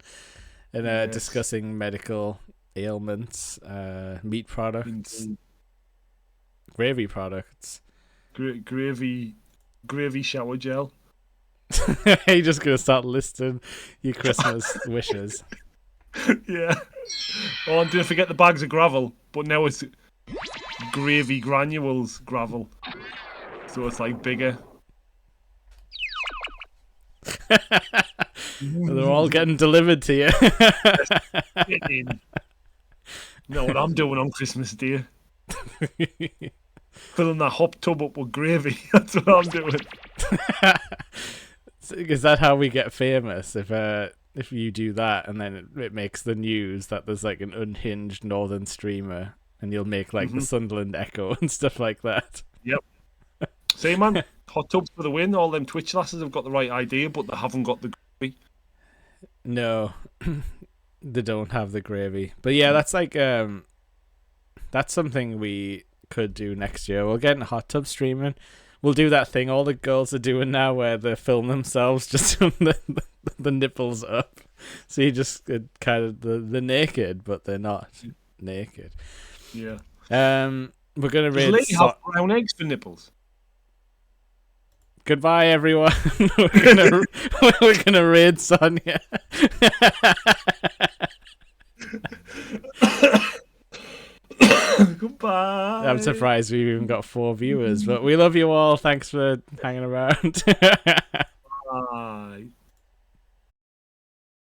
and discussing medical ailments, meat products, gravy products. Gravy shower gel. You're just going to start listing your Christmas wishes. Yeah. Oh, and don't forget the bags of gravel. But now it's gravy granules gravel. So it's like bigger. They're all getting delivered to you. You know what I'm doing on Christmas Day? Filling that hot tub up with gravy. That's what I'm doing. Is that how we get famous? If you do that and then it makes the news that there's like an unhinged northern streamer and you'll make like the Sunderland Echo and stuff like that. Yep. See, man, hot tubs for the win. All them Twitch lasses have got the right idea, but they haven't got the gravy. No, they don't have the gravy. But yeah, that's like that's something we could do next year. We'll get into hot tub streaming. We'll do that thing all the girls are doing now where they film themselves just the nipples up. So you just kind of the naked, but they're not naked. Yeah. We're gonna Does raid. Lee have brown eggs for nipples? Goodbye, everyone. we're gonna raid Sonia. Goodbye. I'm surprised we've even got 4 viewers, but we love you all. Thanks for hanging around.